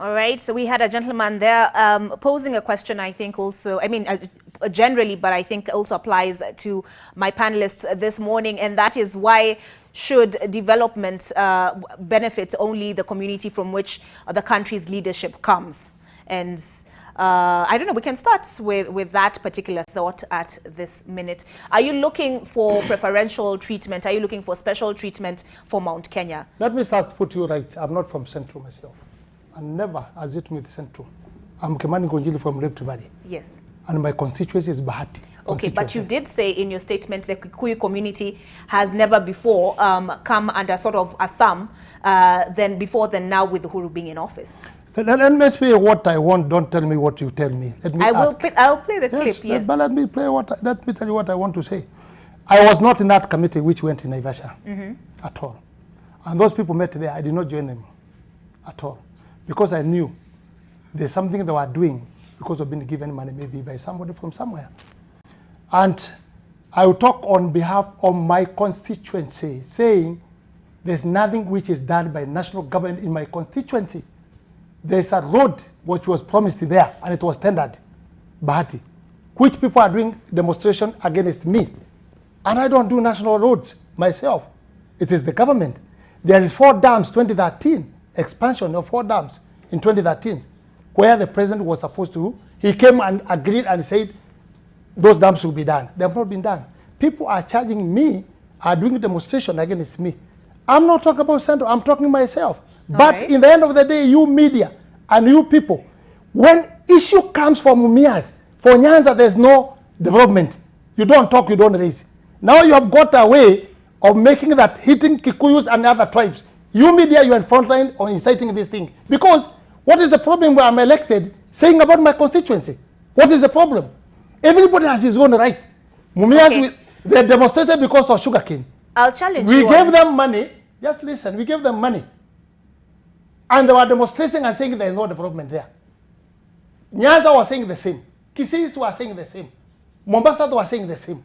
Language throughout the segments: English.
All right, so we had a gentleman there posing a question, I think also, generally, but I think also applies to my panelists this morning, and that is why should development benefit only the community from which the country's leadership comes? And I don't know, we can start with that particular thought at this minute. Are you looking for preferential treatment? Are you looking for special treatment for Mt.Kenya? Let me start to put you right. I'm not from Central myself. I never associate with Central. I'm Kimani Ngunjiri from Rift Valley. Yes. And my constituency is Bahati. Okay, but you did say in your statement the Kikuyu community has never before come under sort of a thumb than now with Uhuru being in office. Let me say what I want. Don't tell me what you tell me. Let me I'll play the clip, yes. But let me tell you what I want to say. I was not in that committee which went in Naivasha at all. And those people met there, I did not join them at all. Because I knew there's something they were doing because of being given money maybe by somebody from somewhere. And I will talk on behalf of my constituency, saying there's nothing which is done by national government in my constituency. There's a road which was promised there and it was tendered, Bahati, which people are doing demonstration against me. And I don't do national roads myself. It is the government. There is 4 dams, 2013, expansion of 4 dams in 2013, where the president was supposed to, he came and agreed and said those dams will be done. They have not been done. People are charging me, are doing demonstration against me. I'm not talking about Central, I'm talking myself. But in the end of the day, you media and you people, when issue comes from Mumias, for Nyanza, there's no development. You don't talk, you don't raise. Now you have got a way of making that hitting Kikuyus and other tribes. You media, you are in front line on inciting this thing. Because what is the problem where I'm elected saying about my constituency? What is the problem? Everybody has his own right. Mumias, they demonstrated because of sugarcane. I'll challenge you. We gave them money. Just listen, we gave them money. And they were demonstrating and saying there is no development there. Nyanza was saying the same. Kisii was saying the same. Mombasa was saying the same.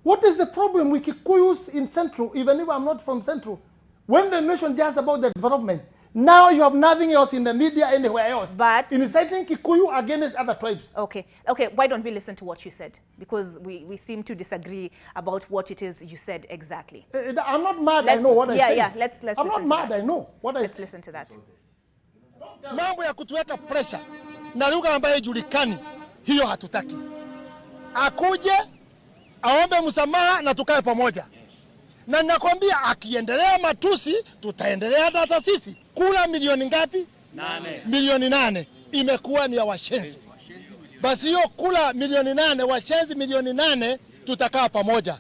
What is the problem with Kikuyus in Central, even if I'm not from Central? When they mention just about the development, now you have nothing else in the media anywhere else. But inciting Kikuyu against other tribes. Okay, why don't we listen to what you said? Because we seem to disagree about what it is you said exactly. I'm not mad, I know what I said. Yeah, let's I'm not mad, I know what I said. Let's listen to that. Mambo ya kutuweka pressure na lugha ambayo julikani, hiyo hatutaki. Akuje, aombe msamaha na tukae pamoja. Na nakwambia akiendelea matusi, tutaendelea hata sisi. Kula milioni ngapi? 8. Milioni 8 imekuwa ni ya Washenzi. Basi hiyo kula milioni 8, Washenzi milioni 8, tutakaa pamoja.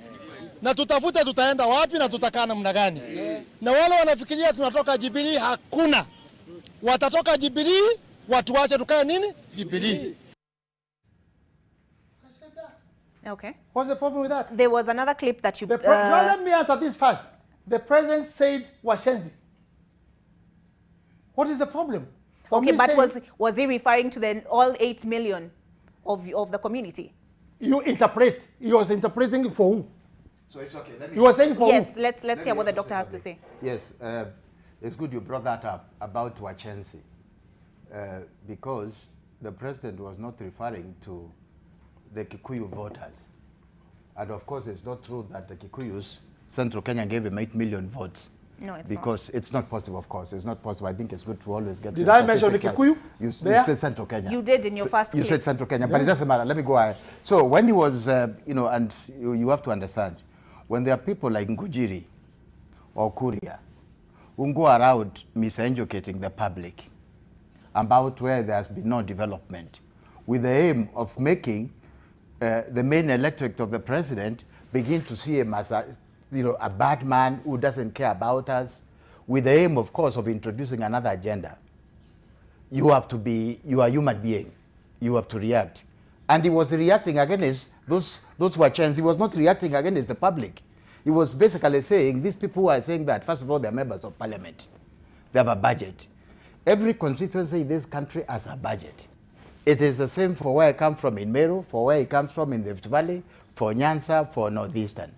Na tutafuta tutaenda wapi na tutakaa namna gani. Na wale wanafikiria tunatoka Jubilee, hakuna. Watatoka Jubilee, watu wache tukae nini? Jubilee. Okay. What's the problem with that? There was another clip that you... let me answer this first. The president said Washenzi. What is the problem? Okay, but was he referring to the all 8 million of the community? You interpret. He was interpreting for who? So it's okay. He was saying for yes, who? Let's hear what the doctor has to say. Yes, it's good you brought that up about Washenzi, because the president was not referring to the Kikuyu voters. And of course, it's not true that the Kikuyus, Central Kenya gave him 8 million votes. No, it's because it's not possible, of course. It's not possible. I think it's good to always get... Did I mention the Kikuyu? You said Central Kenya. You did in your first clip. You said Central Kenya, but it doesn't matter. Let me go ahead. So when he was, and you have to understand, when there are people like Ngunjiri or Kuria who go around miseducating the public about where there has been no development, with the aim of making the main electorate of the president begin to see him as a bad man who doesn't care about us, with the aim, of course, of introducing another agenda. You are a human being. You have to react. And he was reacting against those Washenzi. He was not reacting against the public. He was basically saying, these people who are saying that, first of all, they're members of parliament. They have a budget. Every constituency in this country has a budget. It is the same for where I come from in Meru, for where he comes from in the Rift Valley, for Nyanza, for Northeastern.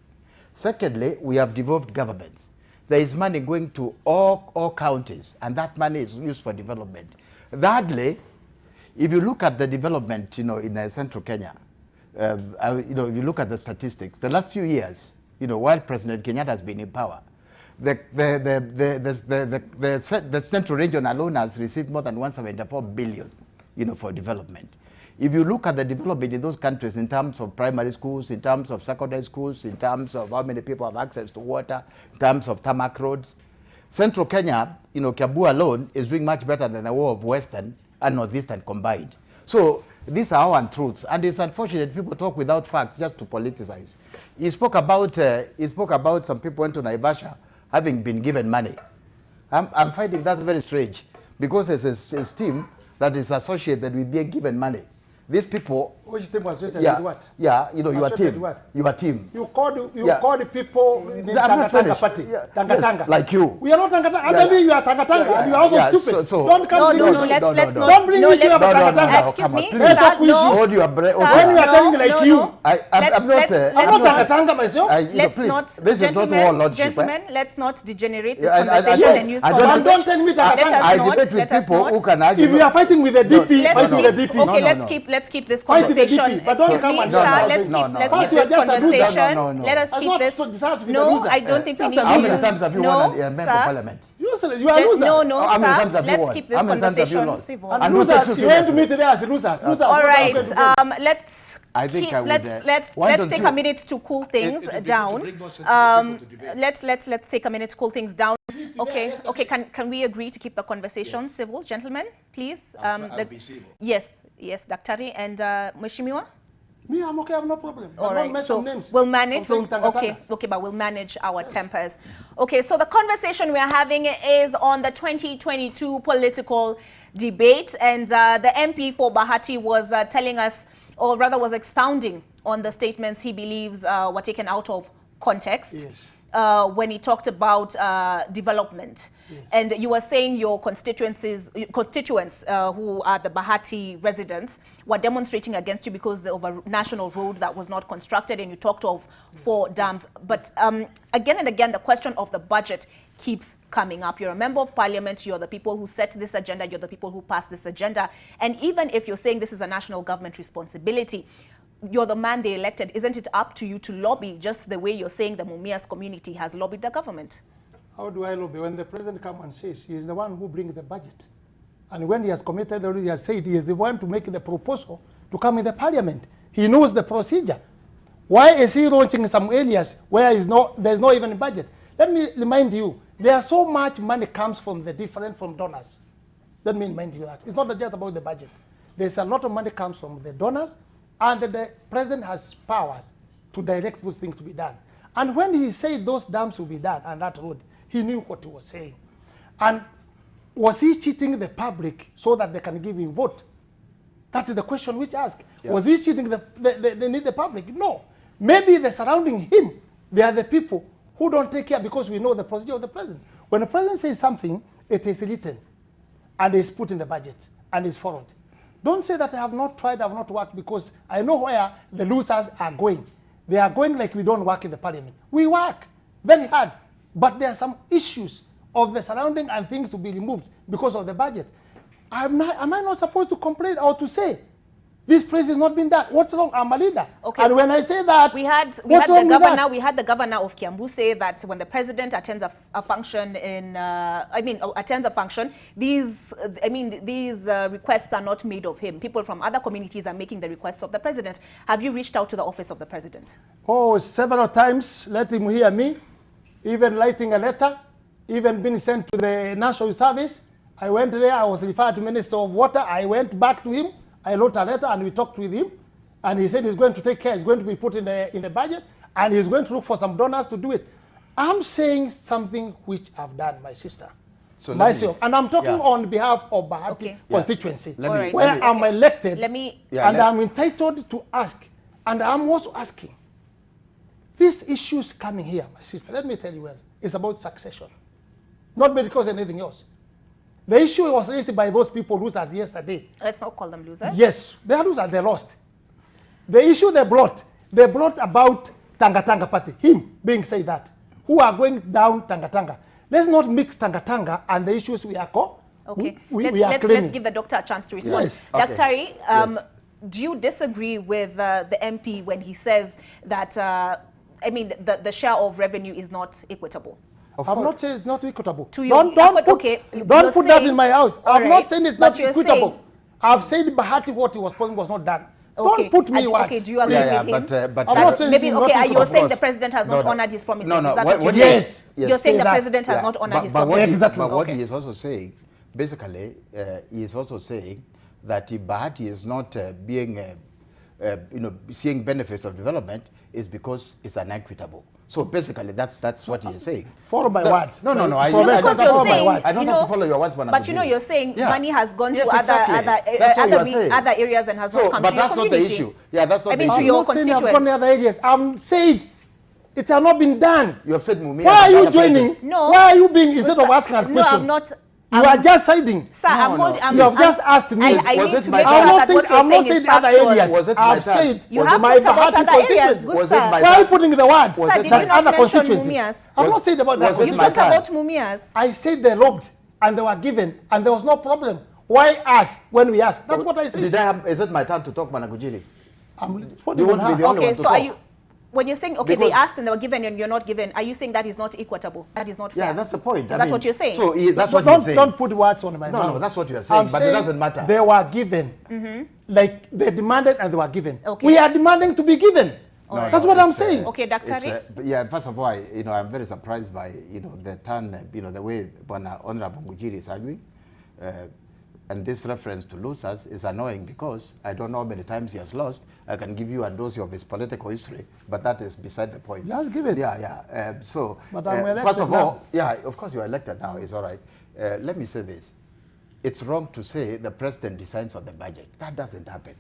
Secondly, we have devolved governments. there is money going to all counties, and that money is used for development. Thirdly, if you look at the development, in central Kenya, if you look at the statistics, the last few years, while President Kenyatta has been in power, the central region alone has received more than 174 billion, for development. If you look at the development in those countries in terms of primary schools, in terms of secondary schools, in terms of how many people have access to water, in terms of tarmac roads, Central Kenya, Kiambu alone is doing much better than the whole of Western and Northeastern combined. So these are our untruths, and it's unfortunate people talk without facts just to politicize. He spoke about some people went to Naivasha having been given money. I'm finding that very strange, because it's his team that is associated with being given money. These people. Which team was associated with what? Yeah, your team. Your team. You called people in the Tanga Party. Yes, like you. We are not Tanga. Maybe you are Tanga, and you are also stupid. Don't come to let's not. Don't bring issue of Tanga. Excuse me, When you are telling like you, I'm not Tanga myself. Let's not, this is not war lordship. Gentlemen, let's not degenerate this conversation and use don't tell me Tanga. I debate with people who can argue. If you are fighting with the DP, fight with the DP. Okay, let's keep this conversation. Excuse me, sir. Let's keep this conversation. Let us keep this. No, I don't think we need to use. How many times have you won a member of parliament? You are a loser. No, sir. Let's keep this conversation civil. And losers, you went to me today as losers. All right. Let's take a minute to cool things down. Let's take a minute to cool things down. Okay. Can we agree to keep the conversation civil, gentlemen, please? I'll be civil. Yes, Daktari and Mheshimiwa. Me, I'm okay. I have no problem. All right, so we'll manage. But we'll manage our tempers. Okay, so the conversation we are having is on the 2022 political debate, and the MP for Bahati was telling us, or rather was expounding on the statements he believes were taken out of context. Yes. When he talked about development. Yes. And you were saying your constituents who are the Bahati residents were demonstrating against you because of a national road that was not constructed, and you talked of 4 dams. But again and again, the question of the budget keeps coming up. You're a member of parliament, you're the people who set this agenda, you're the people who pass this agenda. And even if you're saying this is a national government responsibility, you're the man they elected. Isn't it up to you to lobby just the way you're saying the Mumias community has lobbied the government? How do I lobby? When the president comes and says he is the one who brings the budget, and when he has committed already, he has said he is the one to make the proposal to come in the parliament. He knows the procedure. Why is he launching some areas where there's no even budget? Let me remind you, there's so much money comes from from donors. Let me remind you that. It's not just about the budget. There's a lot of money comes from the donors, and the president has powers to direct those things to be done. And when he said those dams will be done on that road, he knew what he was saying. And was he cheating the public so that they can give him vote? That is the question which asked. Yeah. Was he cheating the public? No. Maybe the surrounding him, they are the people who don't take care, because we know the procedure of the president. When the president says something, it is written and is put in the budget and is followed. Don't say that I have not tried, I have not worked, because I know where the losers are going. They are going like we don't work in the parliament. We work very hard, but there are some issues of the surrounding and things to be removed because of the budget. Am I not supposed to complain or to say this place has not been done? What's wrong? I'm a leader. Okay. And when I say that, we had the governor of Kiambu say that when the president attends a function these requests are not made of him. People from other communities are making the requests of the president. Have you reached out to the office of the president? Oh, several times. Let him hear me. Even writing a letter, even been sent to the National Service. I went there. I was referred to Minister of Water. I went back to him. I wrote a letter and we talked with him, and he said he's going to take care. It's going to be put in the budget, and he's going to look for some donors to do it. I'm saying something which I've done, my sister, myself, and I'm talking on behalf of Bahati constituency, where I'm elected, and I'm entitled to ask, and I'm also asking. These issues coming here, my sister, let me tell you it's about succession, not because of anything else. The issue was raised by those people losers yesterday. Let's not call them losers. Yes, they are losers, they lost. The issue they brought about Tanga Party, him being said that. who are going down Tanga. Let's not mix Tanga and the issues we are Okay, let's give the doctor a chance to respond. Yes. Okay. Daktari, Yes. do you disagree with the MP when he says that, I mean, the share of revenue is not equitable? I'm not saying it's not equitable. To you, Don't put that in my house. I'm not saying it's not equitable. I've said Bahati what he was promising was not done. Okay. Don't put me words. Okay, do you agree with him? But I'm not saying maybe, it's not okay, you're equitable. saying the president has not honored his promises. No, no, Is that what what you're he saying? is- yes. You're saying Say the that. president has not honored his promises. Exactly. But what Okay. he is also saying, basically, he is also saying that if Bahati is not seeing benefits of development, is because it's inequitable. So basically, that's what he is saying. Follow my word. No. Because you're saying, I don't have to follow your words, but you're saying Yeah. money has gone Yes, to exactly. That's what you are saying. other areas and has not come but to your that's not the community. issue. Yeah, that's not I the mean, issue. to your I'm not saying I've constituents. gone the other areas. I'm saying it has not been done. You have said Mwiria. Why are and you other places. joining? No. Why are you being, instead of asking us No, questions? I'm not. You are just siding. Sir, No, I'm no. holding. You have just asked me. I Was need it to my make time? sure I'm not that saying, what you're I'm not saying is saying other factual. areas. Was it my I've time? said You have my talked about Bahati other areas. constituency. Good, Was it sir. my Why are you putting the word? Was Sir, it did my- you not other mention constituencies? Mumias? I'm Was- not saying about that. was it You my talked time? about Mumias. I said they robbed and they were given and there was no problem. Why ask when we ask? That's what I said. Is it my time to talk Ngunjiri? I'm You responding want on to be her. the only Okay, one to so are talk. you, when you're saying, okay, they Because- asked and they were given and you're not given, are you saying that is not equitable? That is not fair? Yeah, that's the point. Is I that mean, what you're saying? So that's what don't, he's saying. don't put words on my mouth. No, that's what you are saying, I'm but it doesn't matter. They were given. Like they demanded and they were given. Okay. We are demanding to be given. Alright. That's what I'm saying. Okay, Dr. It's, yeah, first of all, I'm very surprised by, the turn, the way Honorable Ngunjiri is arguing. And this reference to losers is annoying because I don't know how many times he has lost. I can give you a dose of his political history, but that is beside the point. Just give it. Yeah. But I'm elected first of now. all, yeah, of course you are elected now, it's all right. Let me say this. It's wrong to say the president decides on the budget. That doesn't happen.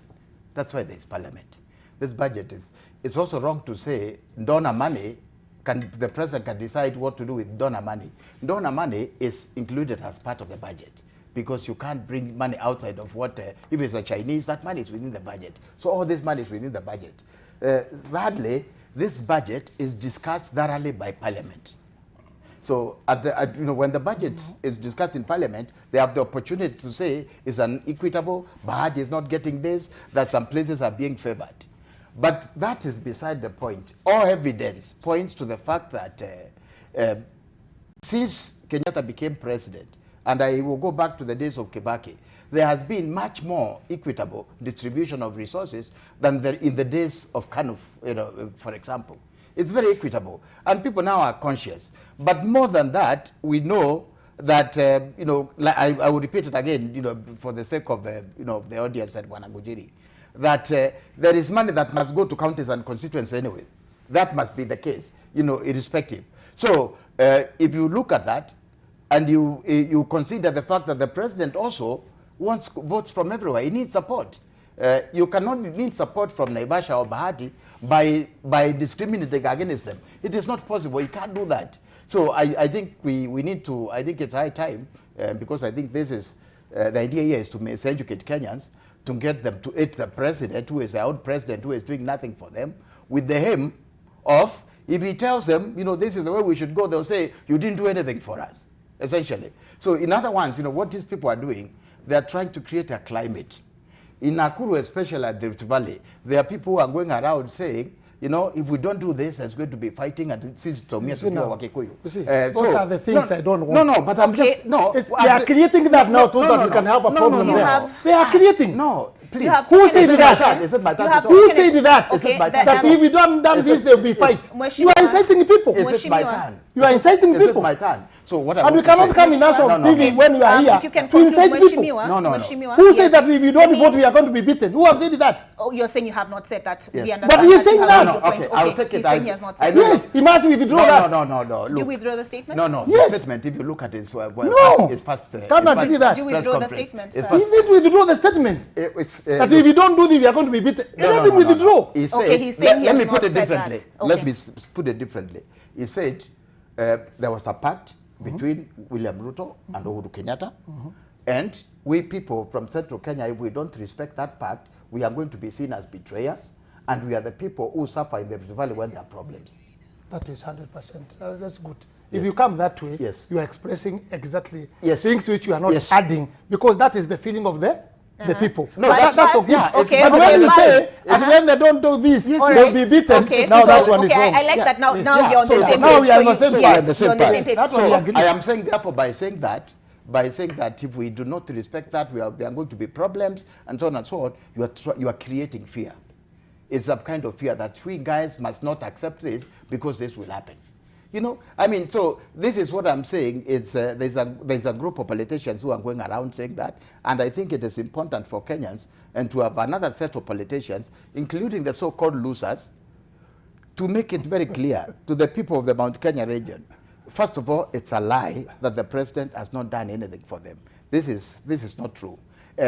That's why there's parliament. This budget is, it's also wrong to say donor money, the president can decide what to do with donor money. Donor money is included as part of the budget because you can't bring money outside of what, if it's a Chinese, that money is within the budget. So all this money is within the budget. Thirdly, this budget is discussed thoroughly by parliament. So when the budget is discussed in parliament, they have the opportunity to say it's unequitable, Bahati is not getting this, that some places are being favored. But that is beside the point. All evidence points to the fact that since Kenyatta became president, and I will go back to the days of Kibaki, there has been much more equitable distribution of resources than in the days of Kanu, for example. It's very equitable, and people now are conscious. But more than that, we know that, I will repeat it again, for the sake of, the audience at Ngunjiri, that there is money that must go to counties and constituents anyway. That must be the case, irrespective. So if you look at that, and you consider the fact that the president also wants votes from everywhere, he needs support. You cannot need support from Naivasha or Bahati by discriminating against them. It is not possible. You can't do that. So I think we need to, I think it's high time, because I think this is, the idea here is to educate Kenyans, to get them to hate the president, who is our own president, who is doing nothing for them, with the aim of, if he tells them, this is the way we should go, they'll say, you didn't do anything for us, essentially. So in other words, what these people are doing, they're trying to create a climate. In Nakuru, especially at the Rift Valley, there are people who are going around saying, if we don't do this, there's going to be fighting and since Tomia to Wakikuyu. You see, those are the things I don't want. No, but I'm just, they are creating that now so that we can have a problem there. They are creating. No, please. Who said that? Is it my time to talk? Who said that? Is it my time? That if we don't done this, there will be fight. You are inciting people. Is it my turn? You are inciting Is it my turn? So what I and want we to say, cannot come in national TV when you are here if you can to incite people. No. Who said that if you don't vote, we are going to be beaten? Who have said that? Oh, you're saying you have not said that. Yes. We understand. But he is saying that. Okay, I'll take it. He's saying he has not said Yes, he must withdraw that. No. Do you withdraw the statement? No. Yes. The statement, if you look at it, it's past. Cannot do that. Do you withdraw the statement, sir? He need to withdraw the statement. That if you don't do this, we are going to be beaten. Let him withdraw. He said, Okay, he's saying he let has me put not it said differently. that. Let Okay. me put it differently. He said there was a pact between William Ruto and Uhuru Kenyatta, and we people from Central Kenya, if we don't respect that pact, we are going to be seen as betrayers, and we are the people who suffer in the Rift Valley when there are problems. That is 100%. That's good. If you come that way, Yes. you are expressing exactly Yes. things which you are not Yes. adding, because that is the feeling of the people. No, But- that's but- okay. Yeah, it's- okay, But okay, when you but- say, when they don't do this, All they'll right. be beaten. Okay, Now so, that one is okay, wrong. I like that. Now Yeah. you're on So the same now page. we are on the same you- page. yes, on the same you're on the page. same page. That's what So we agree. I am saying, therefore, by saying that if we do not respect that, there are going to be problems and so on and so on. You are creating fear. It's a kind of fear that we guys must not accept this because this will happen. You know, I mean, so this is what I'm saying. It's there's a group of politicians who are going around saying that, and I think it is important for Kenyans and to have another set of politicians, including the so-called losers, to make it very clear to the people of the Mt.Kenya region. First of all, it's a lie that the president has not done anything for them. This is not true.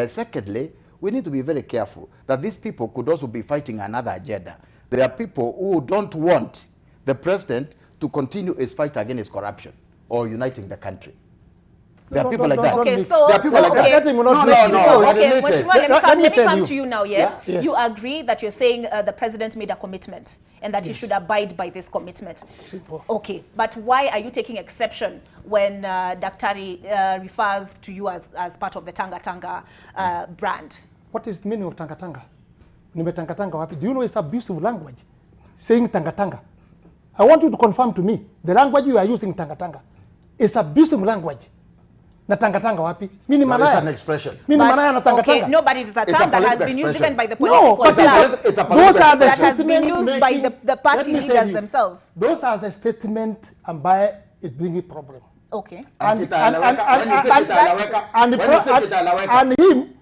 Secondly, we need to be very careful that these people could also be fighting another agenda. There are people who don't want the president to continue his fight against corruption or uniting the country. There are people like that. Okay, mix. so, There are people like that. That thing will not No, mix. no, no. okay, related. Mheshimiwa, let Let me me tell come you. to you now, yes? Yeah, yes. You agree that you're saying the president made a commitment and that he should abide by this commitment. Simple. Okay, but why are you taking exception when Daktari refers to you as part of the Tanga Tanga brand? What is the meaning of tanga tanga? Nimetanga tanga wapi? Do you know it's abusive language? Saying tanga tanga. I want you to confirm to me the language you are using tanga tanga. It's abusive language. Na tanga tanga wapi? Mini But it's manaya. an expression. Mini manaya na tanga okay, tanga. no, but it is a It's a term that has political been used expression. even by the No, political but class. it's a those political are the that has been statement used by making- the party Let me tell leaders you, themselves. Those are the statement and by it being a problem. Okay. And him,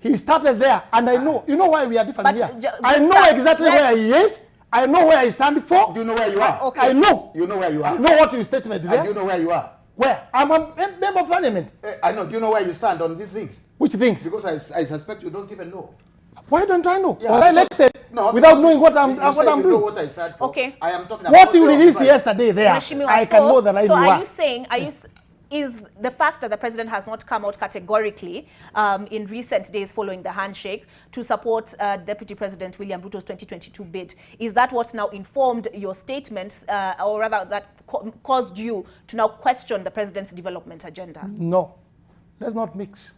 he started there, and I know. You know why we are different But here. ju- I know sir, exactly where he is. I know where I stand for. Do you know where you are? Okay. I know. You know where you I are. know what your statement And do you there. know where you are? Where? I'm a member of parliament. I know. Do you know where you stand on these things? Which things? Because I suspect you don't even know. Why don't I know? Yeah, Was I because- elected No, without because knowing what you I'm say you know doing? what I stand for. Okay. I am talking about What you released self-right. yesterday there, Mheshimiwa, I can know the line so you are are. you saying, is the fact that the president has not come out categorically in recent days following the handshake to support Deputy President William Ruto's 2022 bid, is that what now informed your statements, or rather that caused you to now question the president's development agenda? No, let's not mix.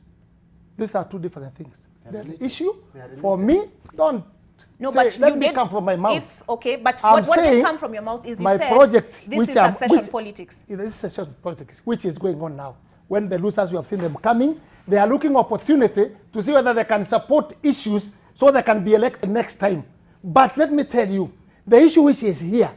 These are two different things. They are The related. issue They are related. for me, don't No, say, but let you me did come from my mouth. Okay, but I'm what did saying come from your mouth is you my said project, this which is I'm- succession which- politics. This is succession politics, which is going on now. When the losers, you have seen them coming, they are looking opportunity to see whether they can support issues so they can be elected next time. But let me tell you, the issue which is here,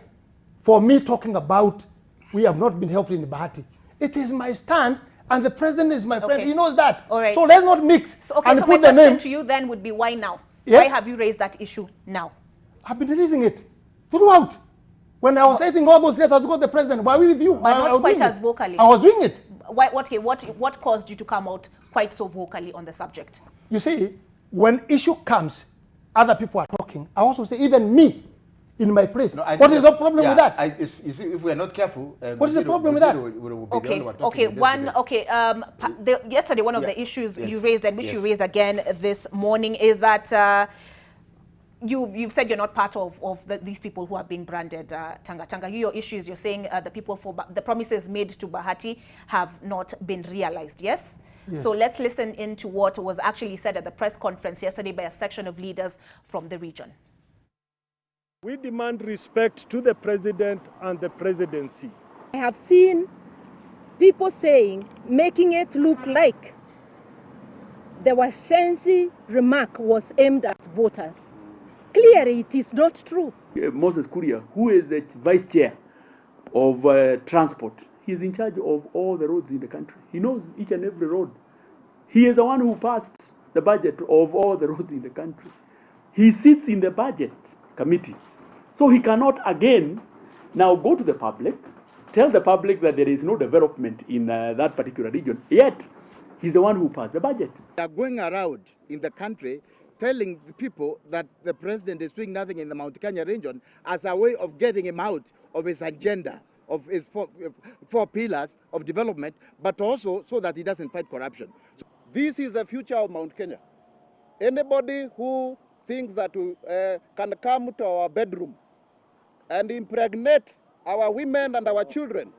for me talking about, we have not been helped in Bahati. It is my stand, and the president is my friend. Okay. He knows that. All right. So let's not mix. So, okay, and so my put the question name. to you then would be, why now? Yeah. Why have you raised that issue now? I've been releasing it throughout. When I was writing all those letters to go to the president, were we with you? But I not was quite doing as it. vocally. I was doing it. What caused you to come out quite so vocally on the subject? You see, when issue comes, other people are talking. I also say, even me, in my place. No, I What think is the problem with that? You see, if we are not careful, What is the problem with that? Yesterday, one of Yeah. the issues Yes. you raised and which you Yes. raised again this morning is that you've said you're not part of these people who are being branded Tanga Tanga. Your issues, you're saying the promises made to Bahati have not been realized, yes? Yes. So let's listen into what was actually said at the press conference yesterday by a section of leaders from the region. We demand respect to the president and the presidency. I have seen people saying, making it look like the Washenzi remark was aimed at voters. Clearly, it is not true. Moses Kuria, who is the vice chair of transport, he's in charge of all the roads in the country. He knows each and every road. He is the one who passed the budget of all the roads in the country. He sits in the budget committee. So he cannot again now go to the public, tell the public that there is no development in that particular region. Yet, he's the one who passed the budget. They are going around in the country telling the people that the president is doing nothing in the Mt.Kenya region as a way of getting him out of his agenda, of his four pillars of development, but also so that he doesn't fight corruption. So this is the future of Mt.Kenya. Anybody who thinks that can come to our bedroom and impregnate our women and our children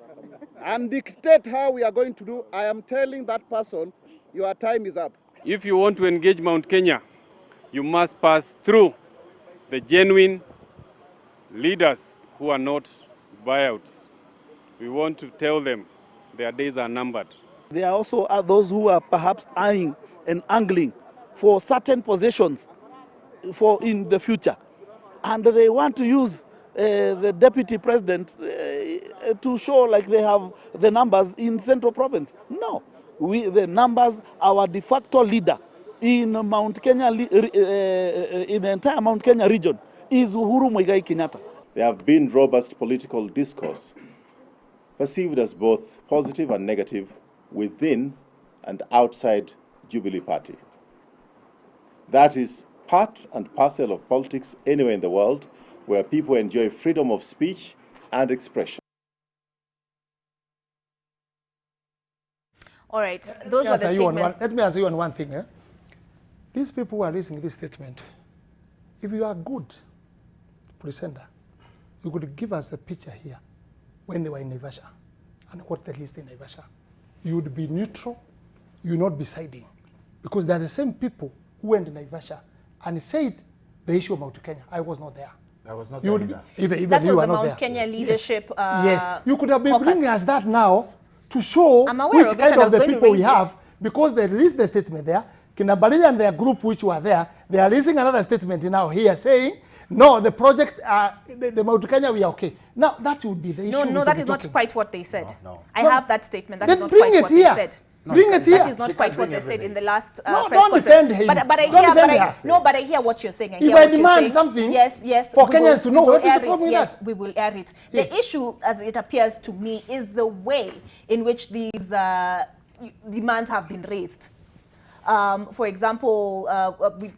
and dictate how we are going to do, I am telling that person, your time is up. If you want to engage Mt.Kenya, you must pass through the genuine leaders who are not buyouts. We want to tell them their days are numbered. There are also those who are perhaps eyeing and angling for certain positions in the future. And they want to use the deputy president to show like they have the numbers in Central Province. No, the numbers, our de facto leader in Mt.Kenya, in the entire Mt.Kenya region is Uhuru Muigai Kenyatta. There have been robust political discourse, perceived as both positive and negative, within and outside Jubilee Party. That is part and parcel of politics anywhere in the world where people enjoy freedom of speech and expression. All right, those were the statements. Let me answer you on one thing. These people who are raising this statement, if you are good presenter, you could give us a picture here when they were in Naivasha and what they list in Naivasha. You would be neutral, you would not be siding, because they are the same people who went to Naivasha and said the issue of Mt.Kenya. I was not there. I was not You there would either. even That you was are the not Mount there. Kenya leadership. Yes, you could have been caucus. bringing us that now to show I'm aware which of it, kind and I of was the going to people we raise have, it. because they released the statement there. Kinabalili and their group which were there, they are releasing another statement now here saying, no, the project, the Mount Kenya, we are okay. Now, that would be the issue. No, that is not quite what they said. No. I have that statement. That Then is not bring quite it what here. they said. Bring it here. That is not She quite can't what bring they said in everything. the last No, press don't conference. defend him. But I Don't hear, defend her. no, but I hear what you're saying. I If hear I what you're demand saying. something Yes, for we will- Kenyans to we know, will what is the air problem it. with Yes, that? we will air it. Yes. The issue, as it appears to me, is the way in which these demands have been raised. For example,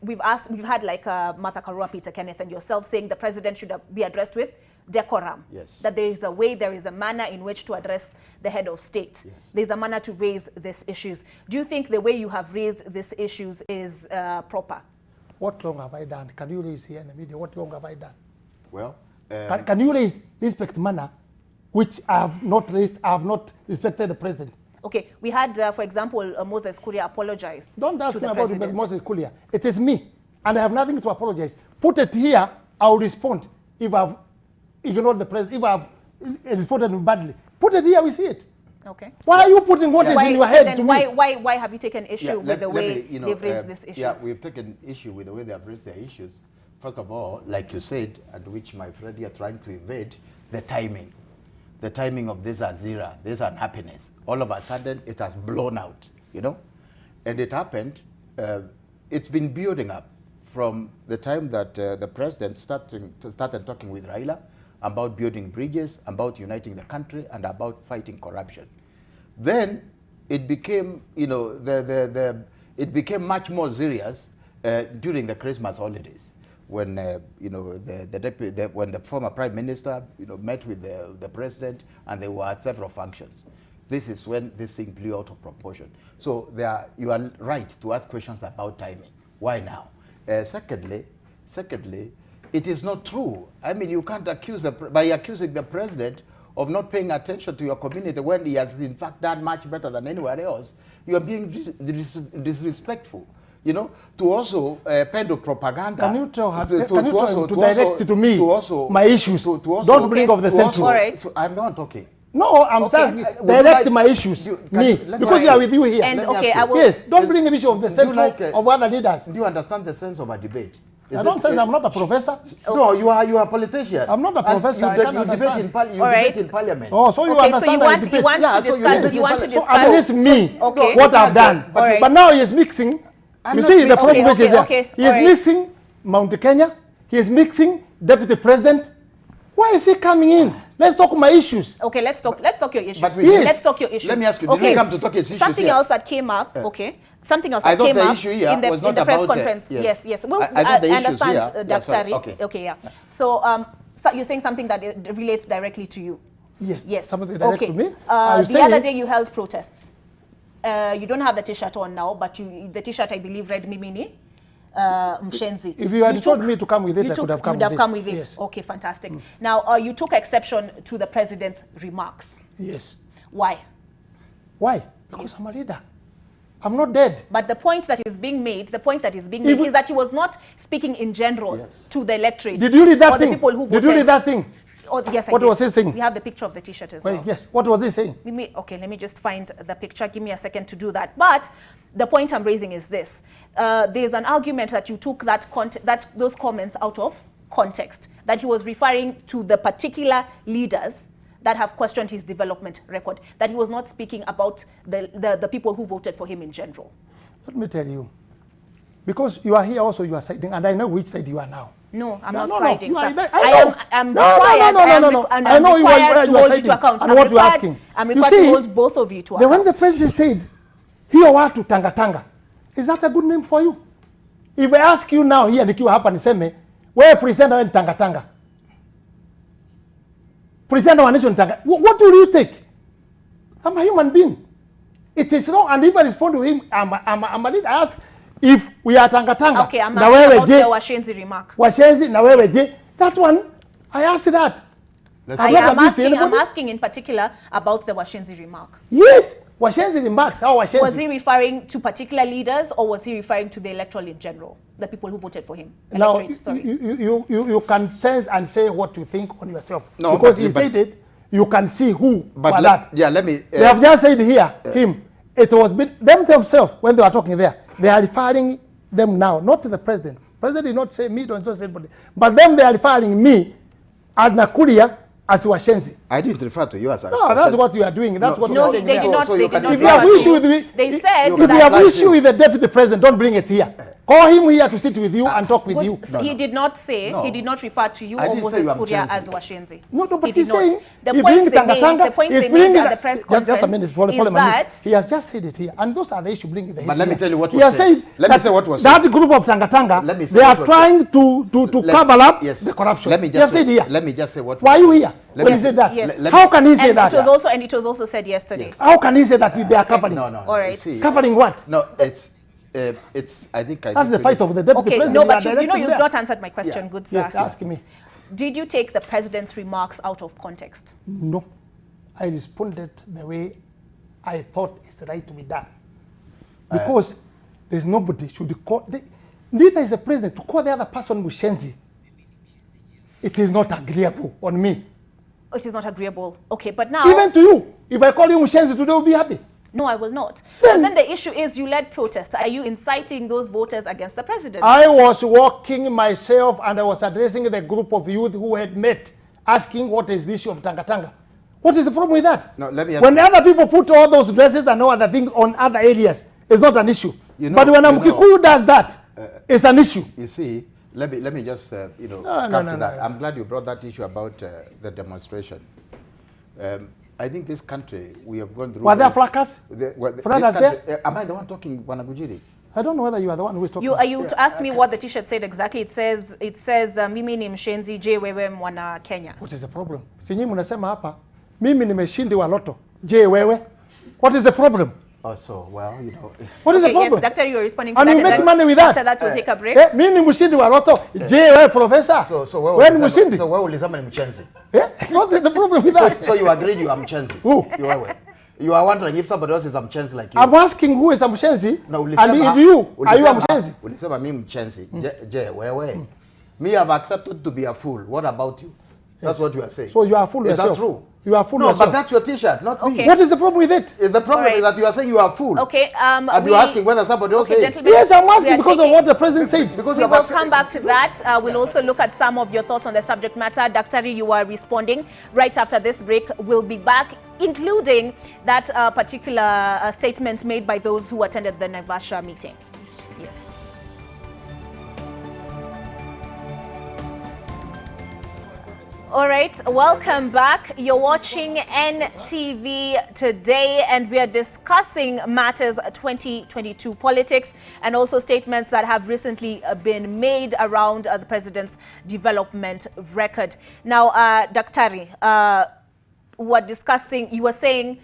we've had like Martha Karua, Peter Kenneth, and yourself saying the president should be addressed with decorum. Yes. That there is a way, there is a manner in which to address the head of state. Yes. There's a manner to raise these issues. Do you think the way you have raised these issues is proper? What wrong have I done? Can you raise here in the media? What wrong have I done? Well, Can you raise respect manner, which I have not raised, I have not respected the president? Okay, we had, for example, Moses Kuria apologize Don't ask to me the about president. Moses Kuria. It is me, and I have nothing to apologize. Put it here, I will respond if I've ignored the president, if I've responded badly. Put it here, we see it. Okay. Why are you putting what is in your head to Then me? why have you taken issue with the way they've raised these issues? Yeah, we've taken issue with the way they have raised their issues. First of all, like you said, and which my friend here trying to evade, the timing. The timing of this Azira, this unhappiness. All of a sudden, it has blown out, you know? And it happened, it's been building up from the time that the president started talking with Raila about building bridges, about uniting the country, and about fighting corruption. Then it became, you know, it became much more serious during the Christmas holidays, when you know when the former prime minister, you know, met with the president, and they were at several functions. This is when this thing blew out of proportion. So you are right to ask questions about timing. Why now? Secondly, it is not true. I mean, you can't accuse by accusing the president of not paying attention to your community when he has in fact done much better than anywhere else. You are being disrespectful. You know, to also peddle propaganda. Can you tell her, to direct to me my issues? Don't bring up the central. All right. I'm the one talking. No, I'm saying direct my issues. Because you are with you here. And okay, I will. Yes, don't bring the issue of the central of other leaders. Do you understand the sense of a debate? I don't say I'm not a professor. No, you are a politician. I'm not a professor. You debate in parliament. Oh, so you understand you want to discuss. You want to discuss. So at least me, Okay. what I've done. But now he is mixing. You see the problem which is there. He is mixing Mt.Kenya. He is mixing deputy president. Why is he coming in? Let's talk my issues. Okay, let's talk your issues. Yes. Let's talk your issues. Let me ask you, did we come to talk his issues Something here? else that came up, okay. Something else I that thought came the up issue here in the was not press about conference. Yes. Well, I thought the issues understand, here- Dr. sorry, Ri. okay. Yeah. So, you're saying something that relates directly to you. Yes. Something direct to me. The other day you held protests. You don't have the T-shirt on now, but the T-shirt, I believe, read Mimini. Mshenzi. If you had told me to come with it, I could have come with it. You'd have come with it. Yes. Okay, fantastic. Now, you took exception to the president's remarks. Yes. Why? Why? Because I'm a leader. I'm not dead. But the point that is being made, is that he was not speaking in general to the electorate. Did you read that or thing? The people who voted. Did you read that thing? Oh, yes, what I did. was he saying? We have the picture of the T-shirt as well. Yes. What was he saying? Okay, let me just find the picture. Give me a second to do that. But the point I'm raising is this. There's an argument that you took those comments out of context, that he was referring to the particular leaders that have questioned his development record, that he was not speaking about the people who voted for him in general. Let me tell you, because you are here also, you are siding, and I know which side you are now. No, I'm not siding, sir. I'm required to hold you to account. I'm required to hold both of you to account. When the president said, hiyo watu tanga tanga, is that a good name for you? If I ask you now here, nikiwa hapa niseme, wewe president wewe tanga tanga. President wa nation tanga. What will you take? I'm a human being. It is wrong, and if I respond to him, I'm a leader. I ask if we are tanga tanga. Okay, I'm asking about the Washenzi remark. Washenzi na wewe je? That one, I asked that. I'm asking in particular about the Washenzi remark. Yes, Washenzi remarks. How Washenzi? Was he referring to particular leaders, or was he referring to the electoral in general, the people who voted for him? Now, you can sense and say what you think on yourself. No, because he said it, you can see who. But let me. They have just said here, him. It was them themselves when they were talking there. They are referring them now, not to the president. President did not say me, don't say anybody. But them, they are referring me as Nakuria, as Washenzi. I didn't refer to you as No, that's what you are doing. That's what no, you're saying. They did not. If you have issue with me, they said if you have issue with the deputy president, don't bring it here. Call him here to sit with you and talk with you. He did not say, he did not refer to you or Moses Kuria as Washenzi. No, but he's saying, the points they made at the press conference is that he has just said it here. And those are the issues bringing the But let me tell you what he was has said. said. Let me say what was said. said. That group of Tanga, they are trying to cover up the corruption. Let me just say what. Why are you here? When he said that? Yes. How can he say that? It was also said yesterday. How can he say that they are covering? No. All right. Covering what? No, it's. I think that's the fight of the deputy president. No, but you've not answered my question, good sir. Yes, ask me. Did you take the president's remarks out of context? No, I responded the way I thought it's right to be done. Because there's nobody should call. Neither is the president to call the other person Washenzi. It is not agreeable on me. It is not agreeable. Okay, but now even to you, if I call you Washenzi today, you'll be happy. No, I will not. But then the issue is you led protests. Are you inciting those voters against the president? I was walking myself and I was addressing the group of youth who had met, asking what is the issue of Tanga Tanga. What is the problem with that? No, let me ask when other people put all those dresses and all other things on other areas, it's not an issue. But when Mkikuyu does that, it's an issue. You see, let me just come to that. I'm glad you brought that issue about the demonstration. I think this country, we have gone through... Were there flaggers? Flaggers there? Am I the one talking, Ngunjiri? I don't know whether you are the one who is talking. Are you to ask me what the T-shirt said exactly? It says mimi ni mshenzi je wewe mwana Kenya. What is the problem? Sinyi mnasema hapa, mimi nimeshindi wa loto. Je wewe? What is the problem? Oh, so, well, you know... What is the problem? Yes, Doctor, you are responding to and that. And you make money with that. After that, we'll take a break. Mimi ni mshindi wa loto. Je wewe, professor? So where will mshindi? So where will somebody mchenzi? What is the problem with that? So you agreed you are mchenzi? Who? You are wondering if somebody else is a mchenzi like you. I'm asking who is a mchenzi. No, and if you, are you a mchenzi? Ulisema mimi mchenzi. Je wewe. Me have accepted to be a fool. What about you? That's what you are saying. So you are a fool yourself. Is that true? You are a fool yourself. No, but that's your T-shirt, not me. What is the problem with it? The problem is that you are saying you are a fool. Okay. And you're asking whether somebody else is. Yes, I'm asking because of what the president said. Because we will come back to that. We'll also look at some of your thoughts on the subject matter. Daktari, you are responding right after this break. We'll be back, including that particular statement made by those who attended the Naivasha meeting. Yes. All right, welcome back. You're watching NTV today, and we are discussing matters 2022 politics and also statements that have recently been made around the president's development record. Now, Daktari, we're discussing, you were saying